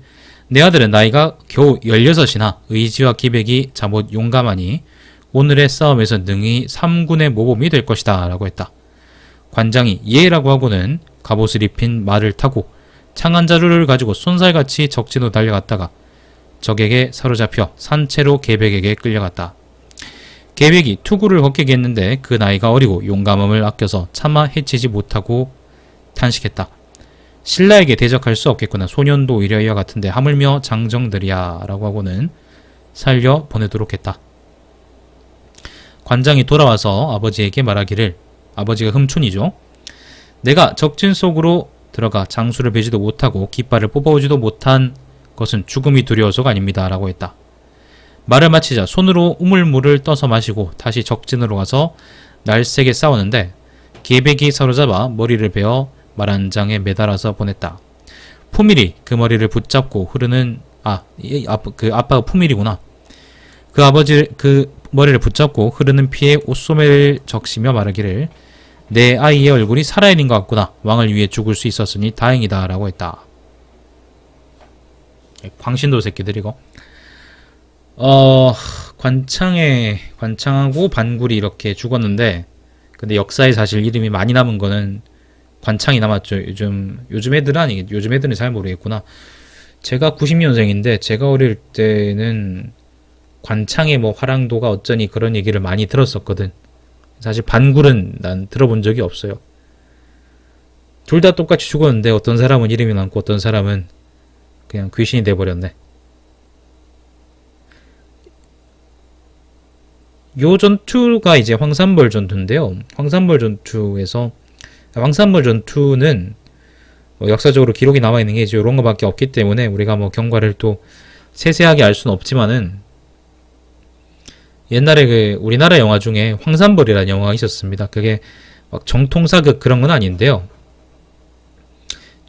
[SPEAKER 1] 내 아들은 나이가 겨우 16이나 의지와 기백이 잠옷 용감하니 오늘의 싸움에서 능히 3군의 모범이 될 것이다 라고 했다. 관장이 예라고 하고는 갑옷을 입힌 말을 타고 창한 자루를 가지고 쏜살같이 적진으로 달려갔다가 적에게 사로잡혀 산채로 계백에게 끌려갔다. 계백이 투구를 걷게 했는데 그 나이가 어리고 용감함을 아껴서 차마 해치지 못하고 탄식했다. 신라에게 대적할 수 없겠구나. 소년도 오히려 이와 같은데 하물며 장정들이야 라고 하고는 살려 보내도록 했다. 관장이 돌아와서 아버지에게 말하기를, 아버지가 흠춘이죠. 내가 적진 속으로 들어가 장수를 베지도 못하고 깃발을 뽑아오지도 못한 것은 죽음이 두려워서가 아닙니다 라고 했다. 말을 마치자 손으로 우물물을 떠서 마시고 다시 적진으로 가서 날쌔게 싸우는데 계백이 사로잡아 머리를 베어 말 한 장에 매달아서 보냈다. 푸밀이 그 머리를 붙잡고 흐르는 아빠가 푸밀이구나. 그 머리를 붙잡고 흐르는 피에 옷소매를 적시며 말하기를 내 아이의 얼굴이 살아있는 것 같구나. 왕을 위해 죽을 수 있었으니 다행이다 라고 했다. 광신도 새끼들 이거. 관창하고 반굴이 이렇게 죽었는데, 근데 역사에 사실 이름이 많이 남은 거는 관창이 남았죠. 요즘 애들은 잘 모르겠구나. 제가 90년생인데 제가 어릴 때는 관창의 뭐 화랑도가 어쩌니 그런 얘기를 많이 들었었거든. 사실 반굴은 난 들어본 적이 없어요. 둘 다 똑같이 죽었는데 어떤 사람은 이름이 남고 어떤 사람은 그냥 귀신이 돼버렸네. 요 전투가 이제 황산벌 전투인데요. 황산벌 전투는 역사적으로 기록이 남아있는 게 이제 이런 거밖에 없기 때문에 우리가 뭐 경과를 또 세세하게 알 수는 없지만은, 옛날에 우리나라 영화 중에 황산벌이라는 영화가 있었습니다. 그게 막 정통사극 그런 건 아닌데요.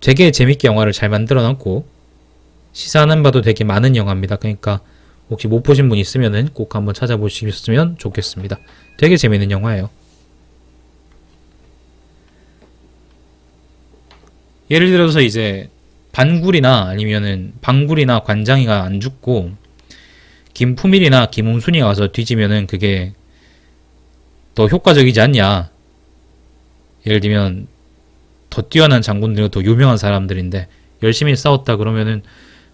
[SPEAKER 1] 되게 재밌게 영화를 잘 만들어 놨고 시사하는 바도 되게 많은 영화입니다. 그러니까 혹시 못 보신 분 있으면은 꼭 한번 찾아보셨으면 좋겠습니다. 되게 재밌는 영화예요. 예를 들어서 이제 반굴이나 아니면은 방굴이나 관장이가 안 죽고 김푸밀이나 김웅순이가 와서 뒤지면은 그게 더 효과적이지 않냐. 예를 들면 더 뛰어난 장군들이고 더 유명한 사람들인데 열심히 싸웠다 그러면은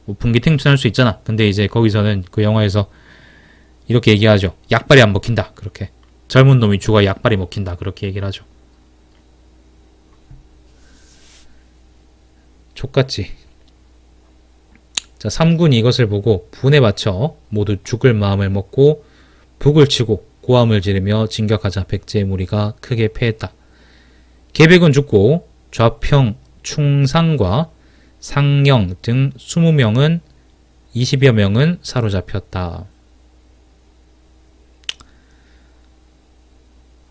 [SPEAKER 1] 뭐 분기탱천할 수 있잖아. 근데 이제 거기서는 그 영화에서 이렇게 얘기하죠. 약발이 안 먹힌다. 그렇게 젊은 놈이 죽어야 약발이 먹힌다. 그렇게 얘기를 하죠. 족같지. 자, 3군이 이것을 보고 분에 맞춰 모두 죽을 마음을 먹고 북을 치고 고함을 지르며 진격하자 백제의 무리가 크게 패했다. 계백은 죽고 좌평, 충상과 상영 등 20명은 20여 명은 사로잡혔다.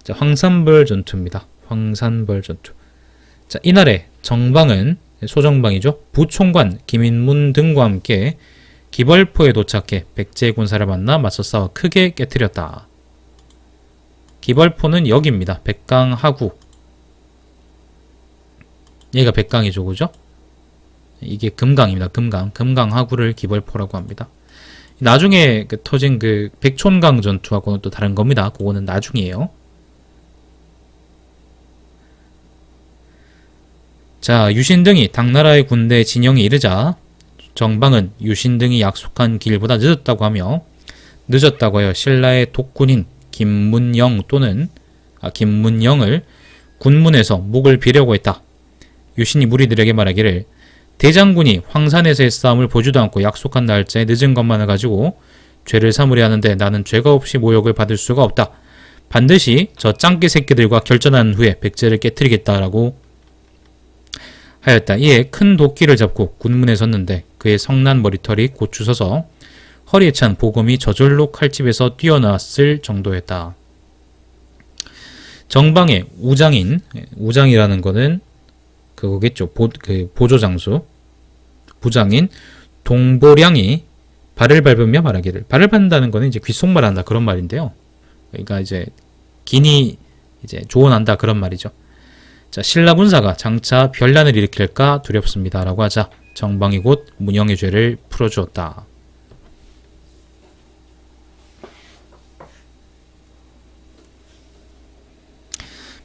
[SPEAKER 1] 자, 황산벌 전투입니다. 황산벌 전투. 자, 이날에 정방은 소정방이죠. 부총관 김인문 등과 함께 기벌포에 도착해 백제의 군사를 만나 맞서 싸워 크게 깨뜨렸다. 기벌포는 여기입니다. 백강하구. 얘가 백강이죠, 그죠? 이게 금강입니다. 금강하구를 기벌포라고 합니다. 나중에 터진 백촌강 전투하고는 또 다른 겁니다. 그거는 나중이에요. 자, 유신 등이 당나라의 군대 진영에 이르자 정방은 유신 등이 약속한 길보다 늦었다고 하여 신라의 독군인 김문영을 군문에서 목을 비려고 했다. 유신이 무리들에게 말하기를 대장군이 황산에서의 싸움을 보지도 않고 약속한 날짜에 늦은 것만을 가지고 죄를 사무려 하는데 나는 죄가 없이 모욕을 받을 수가 없다. 반드시 저 짱깨 새끼들과 결전한 후에 백제를 깨뜨리겠다라고 하였다. 이에 큰 도끼를 잡고 군문에 섰는데 그의 성난 머리털이 고추서서 허리에 찬 보검이 저절로 칼집에서 뛰어나왔을 정도였다. 정방의 우장이라는 거는 그거겠죠. 보조장수 부장인 동보량이 발을 밟으며 말하기를, 발을 밟는다는 거는 이제 귓속말한다 그런 말인데요. 그러니까 이제 기니 이제 조언한다 그런 말이죠. 자, 신라 군사가 장차 변란을 일으킬까 두렵습니다. 라고 하자 정방이 곧 문영의 죄를 풀어주었다.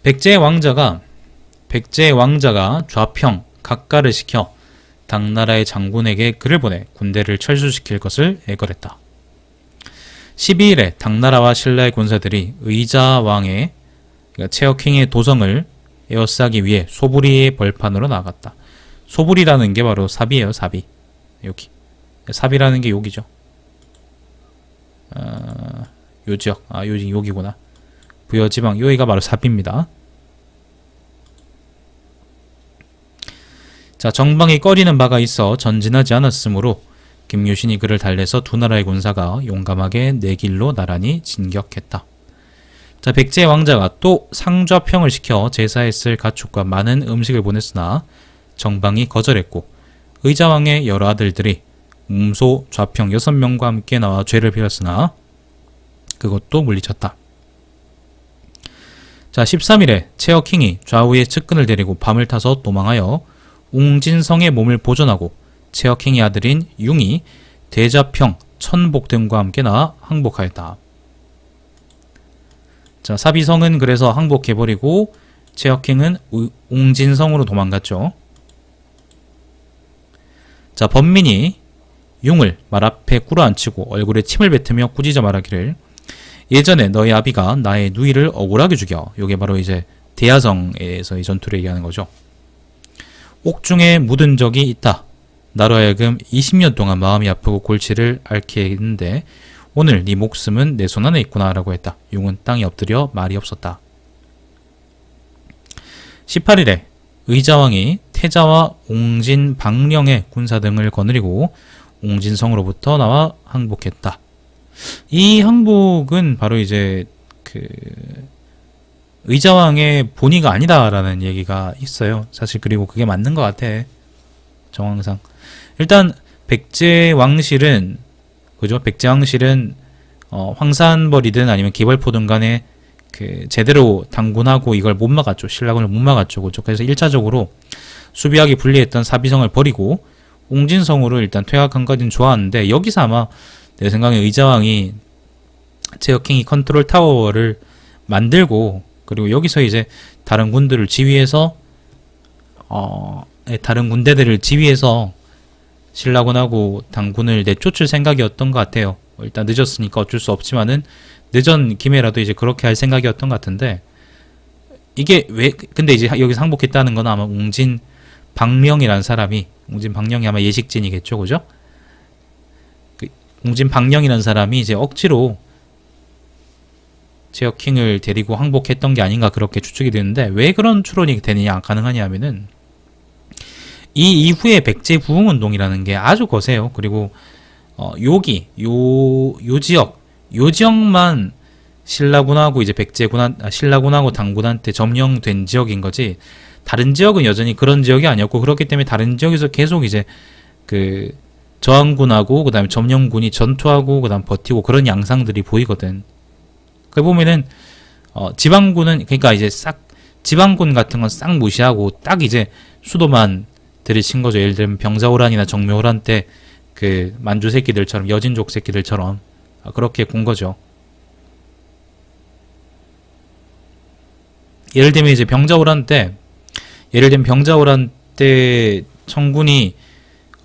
[SPEAKER 1] 백제의 왕자가 좌평 각가를 시켜 당나라의 장군에게 글을 보내 군대를 철수시킬 것을 애걸했다. 12일에 당나라와 신라의 군사들이 의자왕의 그러니까 체어킹의 도성을 에워싸기 위해 소부리의 벌판으로 나갔다. 소부리라는 게 바로 삽이에요. 삽이. 여기. 삽이라는 게 여기죠. 요 지역. 여기구나. 부여지방. 여기가 바로 삽입니다. 자, 정방이 꺼리는 바가 있어 전진하지 않았으므로 김유신이 그를 달래서 두 나라의 군사가 용감하게 내 길로 나란히 진격했다. 자, 백제의 왕자가 또 상좌평을 시켜 제사했을 가축과 많은 음식을 보냈으나 정방이 거절했고 의자왕의 여러 아들들이 문소 좌평 6명과 함께 나와 죄를 빌었으나 그것도 물리쳤다. 자, 13일에 체어킹이 좌우의 측근을 데리고 밤을 타서 도망하여 웅진성의 몸을 보존하고 체어킹의 아들인 융이 대자평, 천복 등과 함께 나와 항복하였다. 자, 사비성은 그래서 항복해버리고 체어킹은 웅진성으로 도망갔죠. 자, 범민이 융을 말 앞에 꿇어앉히고 얼굴에 침을 뱉으며 꾸짖어 말하기를 예전에 너희 아비가 나의 누이를 억울하게 죽여. 요게 바로 이제 대야성에서 이 전투를 얘기하는 거죠. 옥중에 묻은 적이 있다. 나로 하여금 20년 동안 마음이 아프고 골치를 앓게 했는데 오늘 네 목숨은 내 손 안에 있구나 라고 했다. 융은 땅에 엎드려 말이 없었다. 18일에 의자왕이 태자와 옹진, 방령의 군사 등을 거느리고 옹진성으로부터 나와 항복했다. 이 항복은 바로 이제 의자왕의 본의가 아니다라는 얘기가 있어요. 사실 그리고 그게 맞는 것 같아. 정황상. 일단 백제왕실은 그죠? 백제왕실은 황산벌이든 아니면 기벌포든 간에 제대로 당군하고 이걸 못 막았죠. 신라군을 못 막았죠. 그죠? 그래서 1차적으로 수비하기 불리했던 사비성을 버리고 옹진성으로 일단 퇴각한 것은 좋았는데 여기서 아마 내 생각에 의자왕이 체어킹이 컨트롤 타워를 만들고 그리고 여기서 이제 다른 군들을 지휘해서 다른 군대들을 지휘해서 신라군하고 당군을 내쫓을 생각이었던 것 같아요. 일단 늦었으니까 어쩔 수 없지만은 늦은 김에라도 이제 그렇게 할 생각이었던 것 같은데 이게 왜 근데 이제 여기서 항복했다는 건 아마 웅진 방령이라는 사람이 웅진 방령이 아마 예식진이겠죠, 그죠? 웅진 방령이라는 사람이 이제 억지로 체어킹을 데리고 항복했던 게 아닌가 그렇게 추측이 되는데 왜 그런 추론이 되느냐 가능하냐 하면은 이 이후에 백제 부흥운동이라는 게 아주 거세요. 그리고 요 지역만 신라군하고 이제 신라군하고 당군한테 점령된 지역인 거지 다른 지역은 여전히 그런 지역이 아니었고 그렇기 때문에 다른 지역에서 계속 이제 저항군하고 그 다음에 점령군이 전투하고 그 다음 버티고 그런 양상들이 보이거든. 그 보면은 지방군은 그러니까 이제 싹 지방군 같은 건 싹 무시하고 딱 이제 수도만 들이친 거죠. 예를 들면 병자호란이나 정묘호란 때 만주 새끼들처럼 여진족 새끼들처럼 그렇게 군 거죠. 예를 들면 이제 병자호란 때 청군이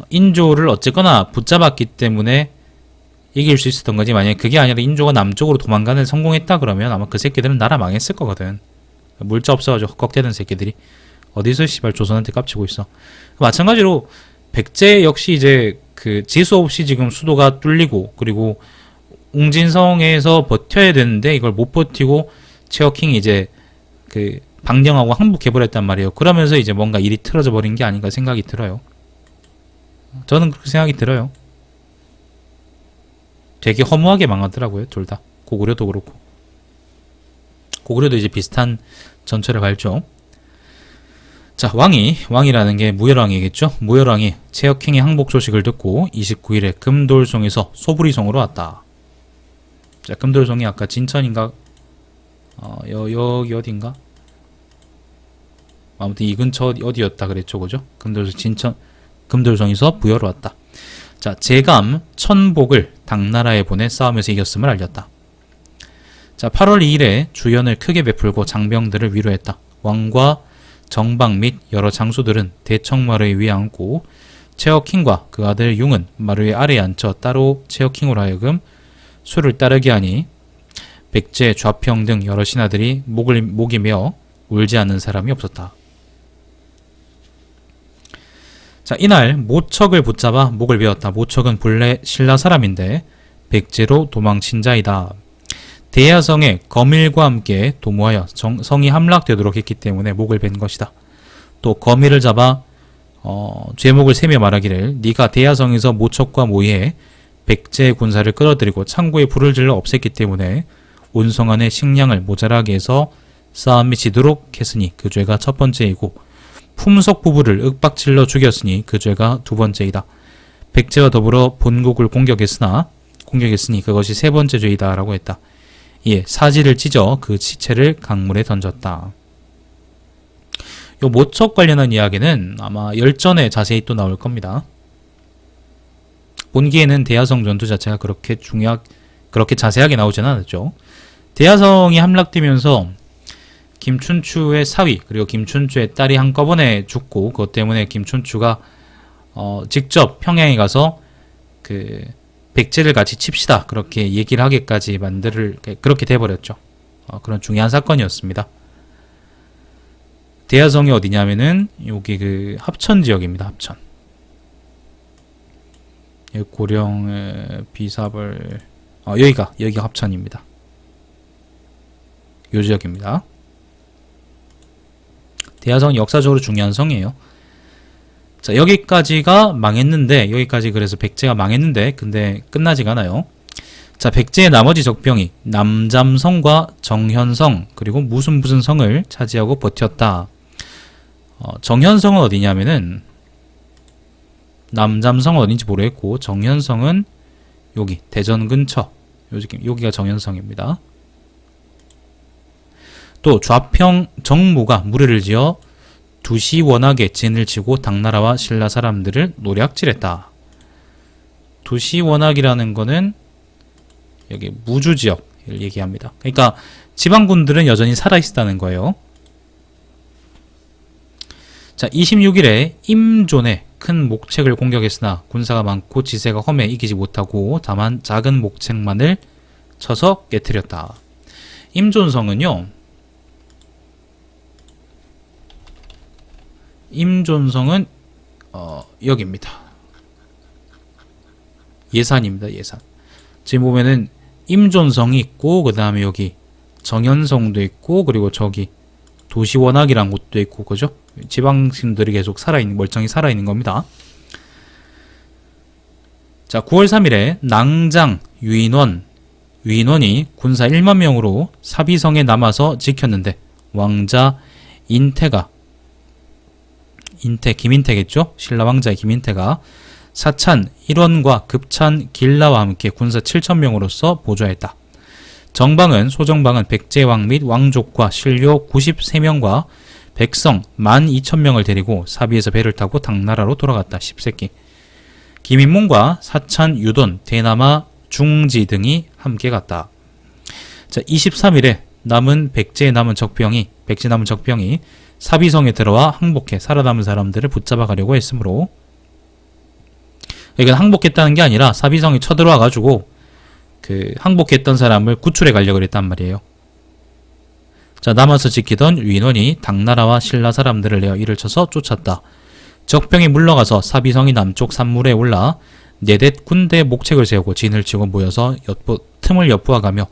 [SPEAKER 1] 인조를 어쨌거나 붙잡았기 때문에 이길 수 있었던 거지. 만약에 그게 아니라 인조가 남쪽으로 도망가는 성공했다 그러면 아마 그 새끼들은 나라 망했을 거거든. 물자 없어가지고 헉헉대는 새끼들이 어디서 씨발 조선한테 깝치고 있어. 마찬가지로 백제 역시 이제 지수 없이 지금 수도가 뚫리고 그리고 웅진성에서 버텨야 되는데 이걸 못 버티고 체어킹이 이제 방령하고 항복해버렸단 말이에요. 그러면서 이제 뭔가 일이 틀어져 버린 게 아닌가 생각이 들어요. 저는 그렇게 생각이 들어요. 되게 허무하게 망하더라고요. 둘 다. 고구려도 그렇고. 고구려도 이제 비슷한 전철을 밟죠. 자, 왕이라는 게 무열왕이겠죠. 무열왕이 체어킹의 항복 소식을 듣고 29일에 금돌송에서 소부리성으로 왔다. 자, 금돌송이 아까 진천인가 여기 어딘가? 아무튼 이 근처 어디였다 그랬죠, 그죠? 금돌성에서 부여로 왔다. 자, 제감 천복을 당나라에 보내 싸움에서 이겼음을 알렸다. 자, 8월 2일에 주연을 크게 베풀고 장병들을 위로했다. 왕과 정방 및 여러 장수들은 대청마루에 위에 앉고 체어킹과 그 아들 융은 마루의 아래에 앉혀 따로 체어킹으로 하여금 수를 따르게 하니 백제, 좌평 등 여러 신하들이 목이 메어 울지 않는 사람이 없었다. 자, 이날 모척을 붙잡아 목을 베었다. 모척은 본래 신라 사람인데 백제로 도망친 자이다. 대야성에 거밀과 함께 도모하여 성이 함락되도록 했기 때문에 목을 벤 것이다. 또 거밀을 잡아 죄목을 세며 말하기를 네가 대야성에서 모척과 모의해 백제의 군사를 끌어들이고 창고에 불을 질러 없앴기 때문에 온 성 안에 식량을 모자라게 해서 싸움이 지도록 했으니 그 죄가 첫 번째이고 품속 부부를 윽박질러 죽였으니 그 죄가 두 번째이다. 백제와 더불어 본국을 공격했으니 그것이 세 번째 죄이다 라고 했다. 이에 사지를 찢어 그 시체를 강물에 던졌다. 요 모척 관련한 이야기는 아마 열전에 자세히 또 나올 겁니다. 본기에는 대야성 전투 자체가 그렇게 자세하게 나오진 않았죠. 대야성이 함락되면서 김춘추의 사위 그리고 김춘추의 딸이 한꺼번에 죽고 그것 때문에 김춘추가 직접 평양에 가서 그 백제를 같이 칩시다 그렇게 얘기를 하기까지 그렇게 돼버렸죠. 그런 중요한 사건이었습니다. 대야성이 어디냐면은 여기 그 합천 지역입니다. 합천. 고령의 비사벌 여기가 합천입니다. 요 지역입니다. 대야성이 역사적으로 중요한 성이에요. 자, 여기까지가 망했는데 그래서 백제가 망했는데 근데 끝나지가 않아요. 자, 백제의 나머지 적병이 남잠성과 정현성 그리고 무슨 성을 차지하고 버텼다. 정현성은 어디냐면은 남잠성은 어딘지 모르겠고 정현성은 여기 대전 근처 여기가 정현성입니다. 또 좌평 정무가 무리를 지어 두시원악에 진을 치고 당나라와 신라 사람들을 노략질했다. 두시원악이라는 거는 여기 무주 지역을 얘기합니다. 그러니까 지방군들은 여전히 살아있다는 거예요. 자, 26일에 임존에 큰 목책을 공격했으나 군사가 많고 지세가 험해 이기지 못하고 다만 작은 목책만을 쳐서 깨뜨렸다. 임존성은요, 임존성은 여기입니다. 예산입니다. 예산. 지금 보면은 임존성이 있고 그 다음에 여기 정현성도 있고 그리고 저기 도시원악이란 곳도 있고 그죠? 지방신들이 계속 멀쩡히 살아있는 겁니다. 자, 9월 3일에 낭장 유인원이 군사 1만 명으로 사비성에 남아서 지켰는데 왕자 김인태겠죠? 신라 왕자의 김인태가 사찬 1원과 급찬 길라와 함께 군사 7,000명으로서 보좌했다. 소정방은 백제왕 및 왕족과 신료 93명과 백성 12,000명을 데리고 사비에서 배를 타고 당나라로 돌아갔다. 10세기. 김인문과 사찬, 유돈, 대남아, 중지 등이 함께 갔다. 자, 23일에 백제 남은 적병이 사비성에 들어와 항복해 살아남은 사람들을 붙잡아 가려고 했으므로, 이건 항복했다는 게 아니라 사비성에 쳐들어와 가지고 그 항복했던 사람을 구출해 가려고 그랬단 말이에요. 자, 남아서 지키던 유인원이 당나라와 신라 사람들을 내어 이를 쳐서 쫓았다. 적병이 물러가서 사비성이 남쪽 산물에 올라 네댓 군데 목책을 세우고 진을 치고 모여서 틈을 엿보아가며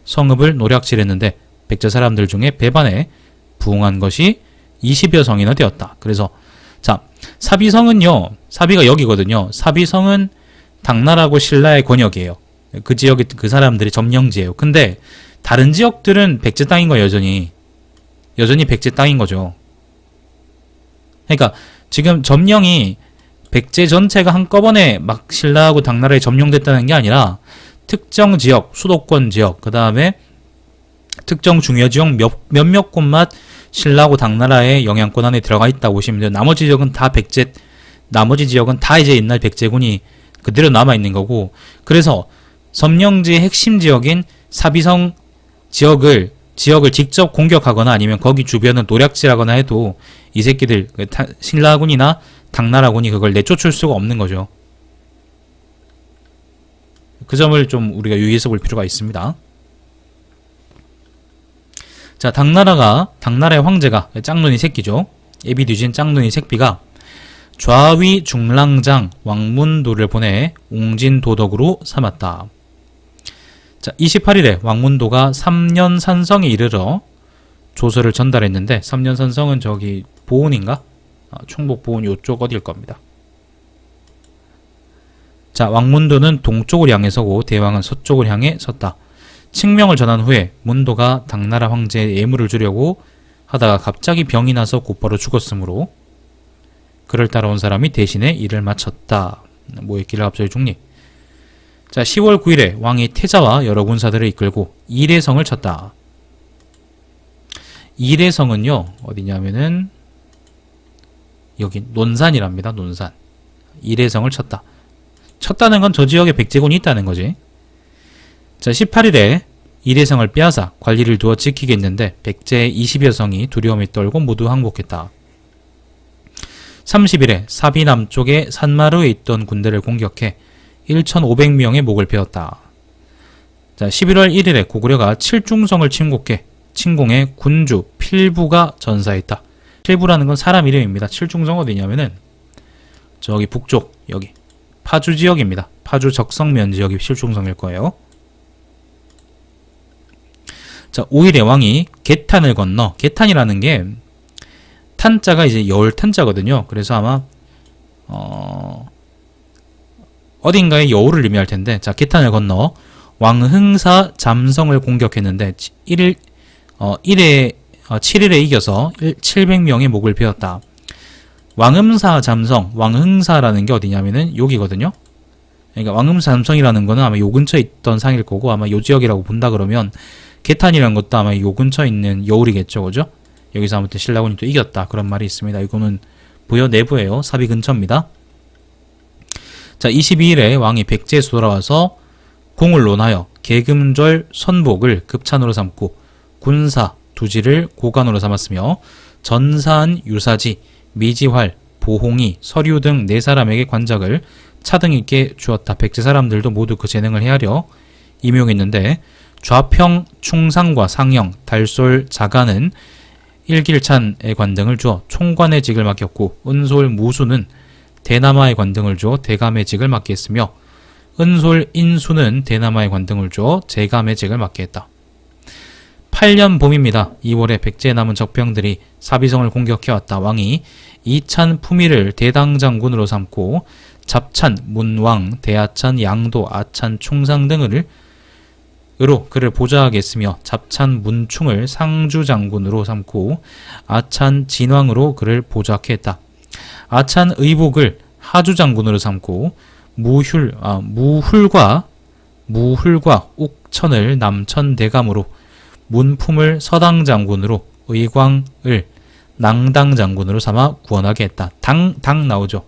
[SPEAKER 1] 성읍을 노략질했는데 백제 사람들 중에 배반에 부응한 것이 20여 성이나 되었다. 그래서 자, 사비성은요, 사비가 여기거든요. 사비성은 당나라하고 신라의 권역이에요. 그 지역이 그 사람들이 점령지예요. 근데 다른 지역들은 백제 땅인 거예요. 여전히 백제 땅인 거죠. 그러니까 지금 점령이 백제 전체가 한꺼번에 막 신라하고 당나라에 점령됐다는 게 아니라 특정 지역, 수도권 지역, 그 다음에 특정 중요 지역 몇몇 곳만 신라하고 당나라의 영향권 안에 들어가 있다고 보시면 돼요. 나머지 지역은 다 나머지 지역은 다 이제 옛날 백제군이 그대로 남아 있는 거고, 그래서 점령지의 핵심 지역인 사비성 지역을 직접 공격하거나 아니면 거기 주변을 노략질하거나 해도 이 새끼들 신라군이나 당나라군이 그걸 내쫓을 수가 없는 거죠. 그 점을 좀 우리가 유의해서 볼 필요가 있습니다. 자, 당나라의 황제가 짝눈이 새끼죠. 에비듀진 짝눈이 새끼가 좌위 중랑장 왕문도를 보내 옹진도덕으로 삼았다. 자, 28일에 왕문도가 3년 산성에 이르러 조서를 전달했는데, 3년 산성은 저기 보은인가? 충북 보은 요쪽 어딜 겁니다. 자, 왕문도는 동쪽을 향해 서고 대왕은 서쪽을 향해 섰다. 칙명을 전한 후에 문도가 당나라 황제의 예물을 주려고 하다가 갑자기 병이 나서 곧바로 죽었으므로 그를 따라온 사람이 대신에 일을 마쳤다. 뭐 했길래 갑자기 죽니? 자, 10월 9일에 왕이 태자와 여러 군사들을 이끌고 이래성을 쳤다. 이래성은요, 어디냐면은 여기 논산이랍니다. 논산. 이래성을 쳤다는 건 저 지역에 백제군이 있다는 거지. 자, 18일에 이래성을 빼앗아 관리를 두어 지키겠는데 백제의 20여 성이 두려움에 떨고 모두 항복했다. 30일에 사비 남쪽의 산마루에 있던 군대를 공격해 1,500명의 목을 베었다. 자, 11월 1일에 고구려가 칠중성을 침공해 군주 필부가 전사했다. 필부라는 건 사람 이름입니다. 칠중성 어디냐면은 저기 북쪽 여기 파주 지역입니다. 파주 적성면 지역이 칠중성일 거예요. 자, 5일에 왕이 개탄을 건너, 개탄이라는 게 탄자가 이제 여울 탄자거든요. 그래서 아마 어딘가에 여울을 의미할 텐데, 자, 개탄을 건너 왕흥사 잠성을 공격했는데 7일에 이겨서 700명의 목을 베었다. 왕흥사 잠성, 왕흥사라는 게 어디냐면은 여기거든요. 그러니까 왕흥사 잠성이라는 거는 아마 요 근처에 있던 상일 거고, 아마 요 지역이라고 본다 그러면 개탄이라는 것도 아마 요 근처에 있는 여울이겠죠, 그죠? 여기서 아무튼 신라군이 또 이겼다, 그런 말이 있습니다. 이거는 부여 내부예요. 사비 근처입니다. 자, 22일에 왕이 백제에서 돌아와서 공을 논하여 계금절 선복을 급찬으로 삼고 군사 두지를 고관으로 삼았으며 전사한 유사지, 미지활, 보홍이, 서류 등 4사람에게 관작을 차등 있게 주었다. 백제 사람들도 모두 그 재능을 헤아려 임용했는데, 좌평, 충상과 상영, 달솔, 자가는 일길찬의 관등을 주어 총관의 직을 맡겼고, 은솔, 무수는 대남아의 관등을 주어 대감의 직을 맡게 했으며, 은솔, 인수는 대남아의 관등을 주어 제감의 직을 맡게 했다. 8년 봄입니다. 2월에 백제에 남은 적병들이 사비성을 공격해왔다. 왕이 이찬 품위를 대당장군으로 삼고 잡찬, 문왕, 대하찬, 양도, 아찬, 충상 등을 그를 보좌하게 했으며, 잡찬 문충을 상주장군으로 삼고 아찬 진왕으로 그를 보좌하게 했다. 아찬 의복을 하주장군으로 삼고 무훌과 옥천을 남천 대감으로, 문품을 서당장군으로, 의광을 낭당장군으로 삼아 구원하게 했다. 당 나오죠.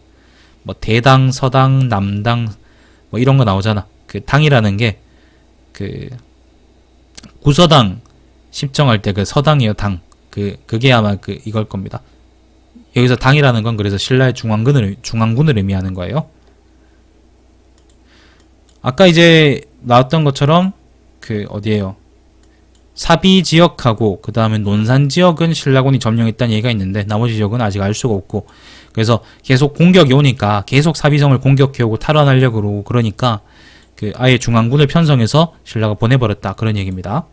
[SPEAKER 1] 뭐 대당, 서당, 남당 뭐 이런 거 나오잖아. 그 당이라는 게 그 구서당 십정할 때 그 서당이요, 당. 그게 아마 이걸 겁니다. 여기서 당이라는 건 그래서 신라의 중앙군을 의미하는 거예요. 아까 이제 나왔던 것처럼 어디에요? 사비 지역하고 그 다음에 논산 지역은 신라군이 점령했다는 얘기가 있는데, 나머지 지역은 아직 알 수가 없고, 그래서 계속 공격이 오니까 계속 사비성을 공격해오고 탈환하려고 그러고, 그러니까 아예 중앙군을 편성해서 신라가 보내버렸다, 그런 얘기입니다.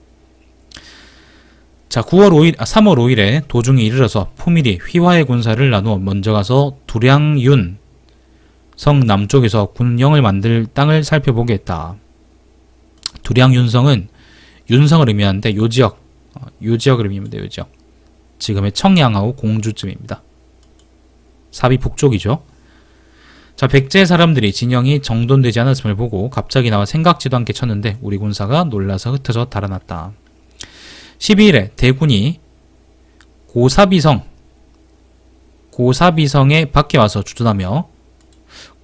[SPEAKER 1] 자, 3월 5일에 도중에 이르러서 품일이 휘화의 군사를 나누어 먼저 가서 두량윤 성 남쪽에서 군영을 만들 땅을 살펴보게 했다. 두량윤성은 윤성을 의미하는데 요 지역을 의미합니다. 요 지역. 지금의 청양하고 공주쯤입니다. 사비 북쪽이죠. 자, 백제 사람들이 진영이 정돈되지 않았음을 보고 갑자기 나와 생각지도 않게 쳤는데 우리 군사가 놀라서 흩어져 달아났다. 12일에 대군이 고사비성에 밖에 와서 주둔하며,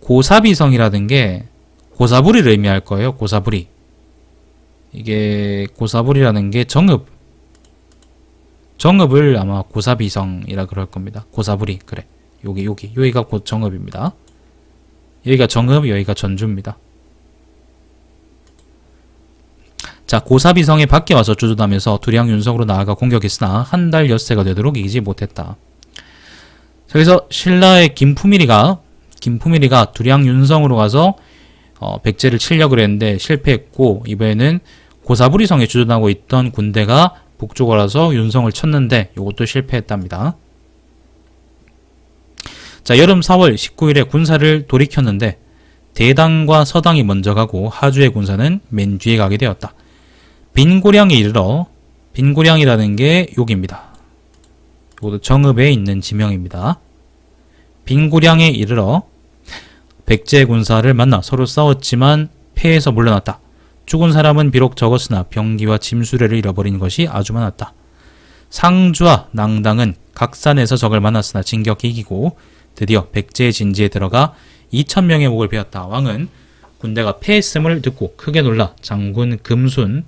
[SPEAKER 1] 고사비성이라는 게 고사부리를 의미할 거예요. 고사부리. 이게 고사부리라는 게 정읍을 아마 고사비성이라 그럴 겁니다. 고사부리. 그래. 여기가 곧 정읍입니다. 여기가 정읍, 여기가 전주입니다. 자, 고사비성에 밖에 와서 주둔하면서 두량 윤성으로 나아가 공격했으나 한 달 엿새가 되도록 이기지 못했다. 자, 그래서 신라의 김품일이가 두량 윤성으로 가서 백제를 치려고 했는데 실패했고, 이번에는 고사부리성에 주둔하고 있던 군대가 북쪽으로 와서 윤성을 쳤는데 이것도 실패했답니다. 자, 여름 4월 19일에 군사를 돌이켰는데 대당과 서당이 먼저 가고 하주의 군사는 맨 뒤에 가게 되었다. 빈고량에 이르러, 빈고량이라는 게 여기입니다. 이것도 정읍에 있는 지명입니다. 빈고량에 이르러 백제 군사를 만나 서로 싸웠지만 패해서 물러났다. 죽은 사람은 비록 적었으나 병기와 짐수레를 잃어버린 것이 아주 많았다. 상주와 낭당은 각산에서 적을 만났으나 진격히 이기고 드디어 백제의 진지에 들어가 2,000명의 목을 베었다. 왕은 군대가 패했음을 듣고 크게 놀라 장군 금순,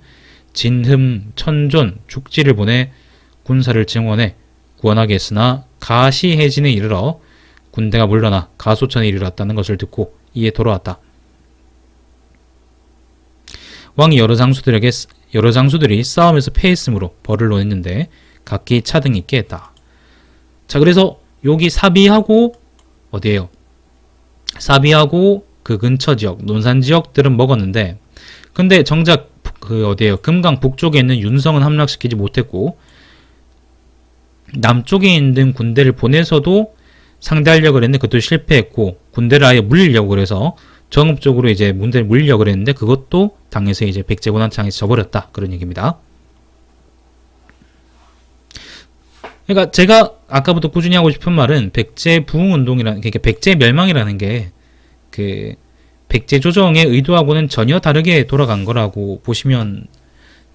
[SPEAKER 1] 진흠, 천존, 죽지를 보내 군사를 증원해 구원하게 했으나 가시해진에 이르러 군대가 물러나 가소천에 이르렀다는 것을 듣고 이에 돌아왔다. 왕이 여러 장수들이 싸움에서 패했으므로 벌을 논했는데 각기 차등 있게 했다. 자, 그래서 여기 사비하고 어디에요? 사비하고 그 근처 지역, 논산 지역들은 먹었는데, 근데 정작 그 어디에요? 금강 북쪽에 있는 윤성은 함락시키지 못했고, 남쪽에 있는 군대를 보내서도 상대하려고 했는데 그것도 실패했고, 군대를 아예 물리려고 그래서 정읍 쪽으로 이제 문대를 물리려고 했는데 그것도 당에서 이제 백제군한테 당해서 져버렸다. 그런 얘기입니다. 그러니까 제가 아까부터 꾸준히 하고 싶은 말은 백제 부흥운동이라는, 그러니까 백제 멸망이라는 게 그 백제 조정의 의도하고는 전혀 다르게 돌아간 거라고 보시면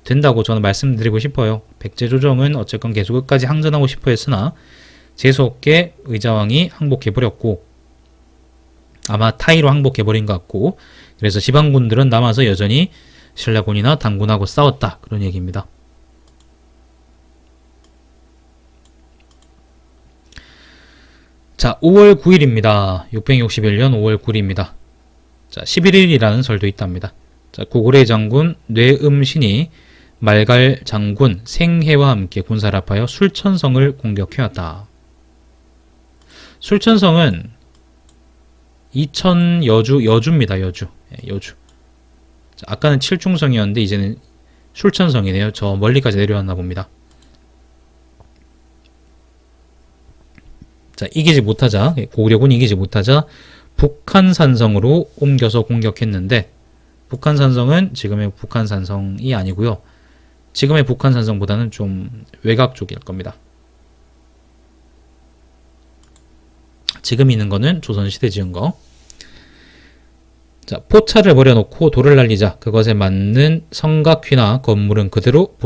[SPEAKER 1] 된다고 저는 말씀드리고 싶어요. 백제 조정은 어쨌건 계속 끝까지 항전하고 싶어 했으나 재수없게 의자왕이 항복해버렸고, 아마 타이로 항복해버린 것 같고, 그래서 지방군들은 남아서 여전히 신라군이나 당군하고 싸웠다. 그런 얘기입니다. 자, 5월 9일입니다. 661년 5월 9일입니다. 자, 11일이라는 설도 있답니다. 자, 고구려 장군 뇌음신이 말갈 장군 생해와 함께 군사를 합하여 술천성을 공격해왔다. 술천성은 이천 여주입니다. 여주. 자, 아까는 칠중성이었는데 이제는 술천성이네요. 저 멀리까지 내려왔나 봅니다. 자, 고구려군이 이기지 못하자 북한산성으로 옮겨서 공격했는데, 북한산성은 지금의 북한산성이 아니고요. 지금의 북한산성보다는 좀 외곽 쪽일 겁니다. 지금 있는 거는 조선시대 지은 거. 자, 포차를 버려놓고 돌을 날리자 그것에 맞는 성곽휘나 건물은 그대로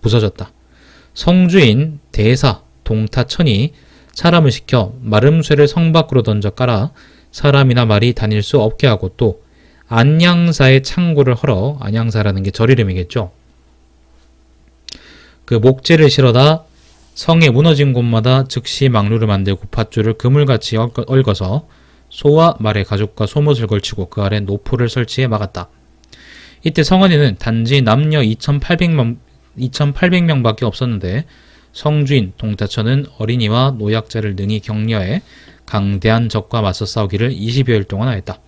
[SPEAKER 1] 부서졌다. 성주인 대사 동타천이 사람을 시켜 마름쇠를 성 밖으로 던져 깔아 사람이나 말이 다닐 수 없게 하고, 또 안양사의 창고를 헐어, 안양사라는 게 절 이름이겠죠. 그 목재를 실어다 성에 무너진 곳마다 즉시 망루를 만들고 밧줄을 그물같이 얽어서 소와 말의 가죽과 소못을 걸치고 그 아래 노포를 설치해 막았다. 이때 성 안에는 단지 남녀 2,800명밖에 없었는데 성주인 동타천은 어린이와 노약자를 능히 격려해 강대한 적과 맞서 싸우기를 20여일 동안 하였다.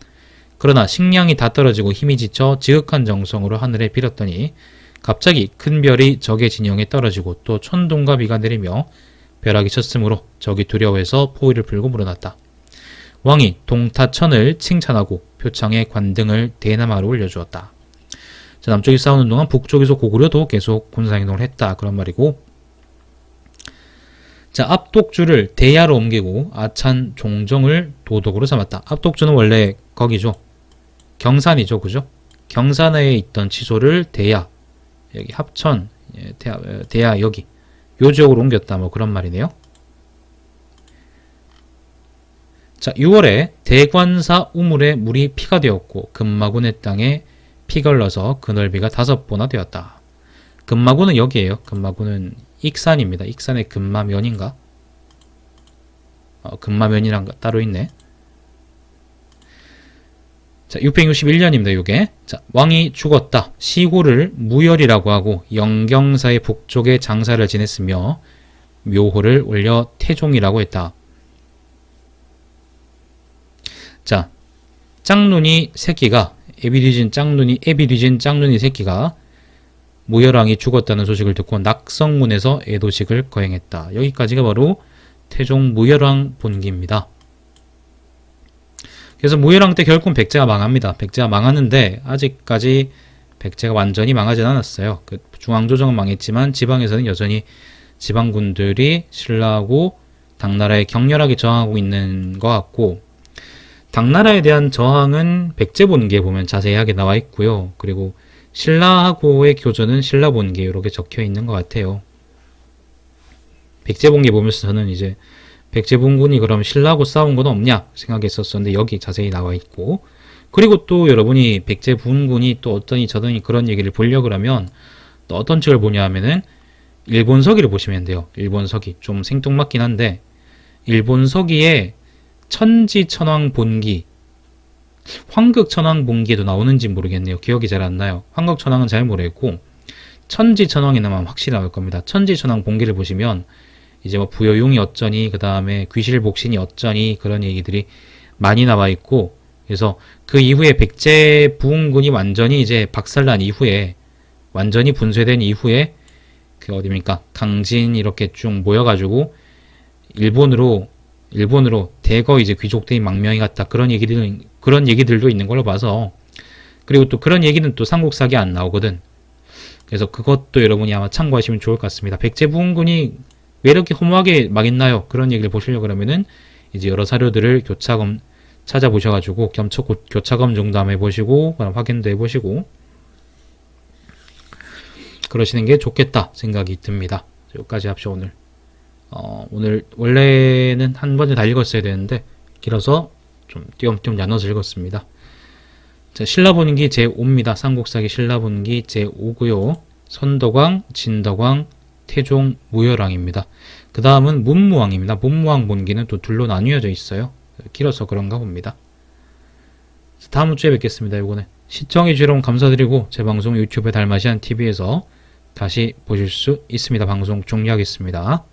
[SPEAKER 1] 그러나 식량이 다 떨어지고 힘이 지쳐 지극한 정성으로 하늘에 빌었더니 갑자기 큰 별이 적의 진영에 떨어지고 또 천둥과 비가 내리며 벼락이 쳤으므로 적이 두려워해서 포위를 풀고 물어났다. 왕이 동타천을 칭찬하고 표창에 관등을 대나마로 올려주었다. 자, 남쪽이 싸우는 동안 북쪽에서 고구려도 계속 군사행동을 했다. 그런 말이고, 자, 압독주를 대야로 옮기고 아찬 종정을 도독으로 삼았다. 압독주는 원래 거기죠. 경산이죠. 그죠? 경산에 있던 치소를 대야, 여기 합천, 대야 여기 요 지역으로 옮겼다 뭐 그런 말이네요. 자, 6월에 대관사 우물에 물이 피가 되었고 금마군의 땅에 피가 흘러서 그 넓이가 5보나 되었다. 금마군은 여기에요. 금마군은 익산입니다. 익산의 금마면인가? 금마면이란 거 따로 있네. 자, 661년입니다. 요게. 자, 왕이 죽었다. 시호를 무열이라고 하고 영경사의 북쪽에 장사를 지냈으며 묘호를 올려 태종이라고 했다. 자, 짝눈이 새끼가 에비리진 짝눈이 새끼가 무열왕이 죽었다는 소식을 듣고 낙성문에서 애도식을 거행했다. 여기까지가 바로 태종 무열왕 본기입니다. 그래서 무열왕 때 결국 백제가 망합니다. 백제가 망하는데 아직까지 백제가 완전히 망하진 않았어요. 그 중앙조정은 망했지만 지방에서는 여전히 지방군들이 신라하고 당나라에 격렬하게 저항하고 있는 것 같고, 당나라에 대한 저항은 백제본기에 보면 자세하게 나와 있고요. 그리고 신라하고의 교전은 신라본기에 이렇게 적혀 있는 것 같아요. 백제본기 보면서 저는 이제 백제분군이 그럼 신라하고 싸운 건 없냐 생각했었었는데 여기 자세히 나와 있고, 그리고 또 여러분이 백제분군이 또 어떠니 저더니 그런 얘기를 보려고 하면 또 어떤 책을 보냐 하면은 일본 서기를 보시면 돼요. 일본 서기 좀 생뚱맞긴 한데 일본 서기에 천지천왕 본기, 황극천왕 본기에도 나오는지 모르겠네요. 기억이 잘 안 나요. 황극천왕은 잘 모르겠고 천지천왕이 나면 확실히 나올 겁니다. 천지천왕 본기를 보시면 이제 뭐 부여용이 어쩌니, 그 다음에 귀실복신이 어쩌니 그런 얘기들이 많이 나와 있고, 그래서 그 이후에 백제 부흥군이 완전히 이제 박살난 이후에, 완전히 분쇄된 이후에 그 어디입니까? 강진 이렇게 쭉 모여가지고 일본으로 대거 이제 귀족들이 망명이 갔다 그런 얘기들도 있는 걸로 봐서, 그리고 또 그런 얘기는 또 삼국사기에 안 나오거든. 그래서 그것도 여러분이 아마 참고하시면 좋을 것 같습니다. 백제 부흥군이 왜 이렇게 허무하게 망했나요? 그런 얘기를 보시려고 그러면은 이제 여러 사료들을 교차검 찾아보셔가지고 교차검 정도 한번 해보시고 그럼 확인도 해보시고 그러시는 게 좋겠다 생각이 듭니다. 여기까지 합시다. 오늘 오늘 원래는 한 번에 다 읽었어야 되는데 길어서 좀 띄엄띄엄 나눠서 읽었습니다. 자, 신라본기 제5입니다. 삼국사기 신라본기 제5고요. 선덕왕, 진덕왕, 태종, 무열왕입니다. 그 다음은 문무왕입니다. 문무왕 본기는 또 둘로 나뉘어져 있어요. 길어서 그런가 봅니다. 다음 주에 뵙겠습니다. 요거는 시청해주셔서 여러분 감사드리고 제 방송 유튜브에 달마시안 TV에서 다시 보실 수 있습니다. 방송 종료하겠습니다.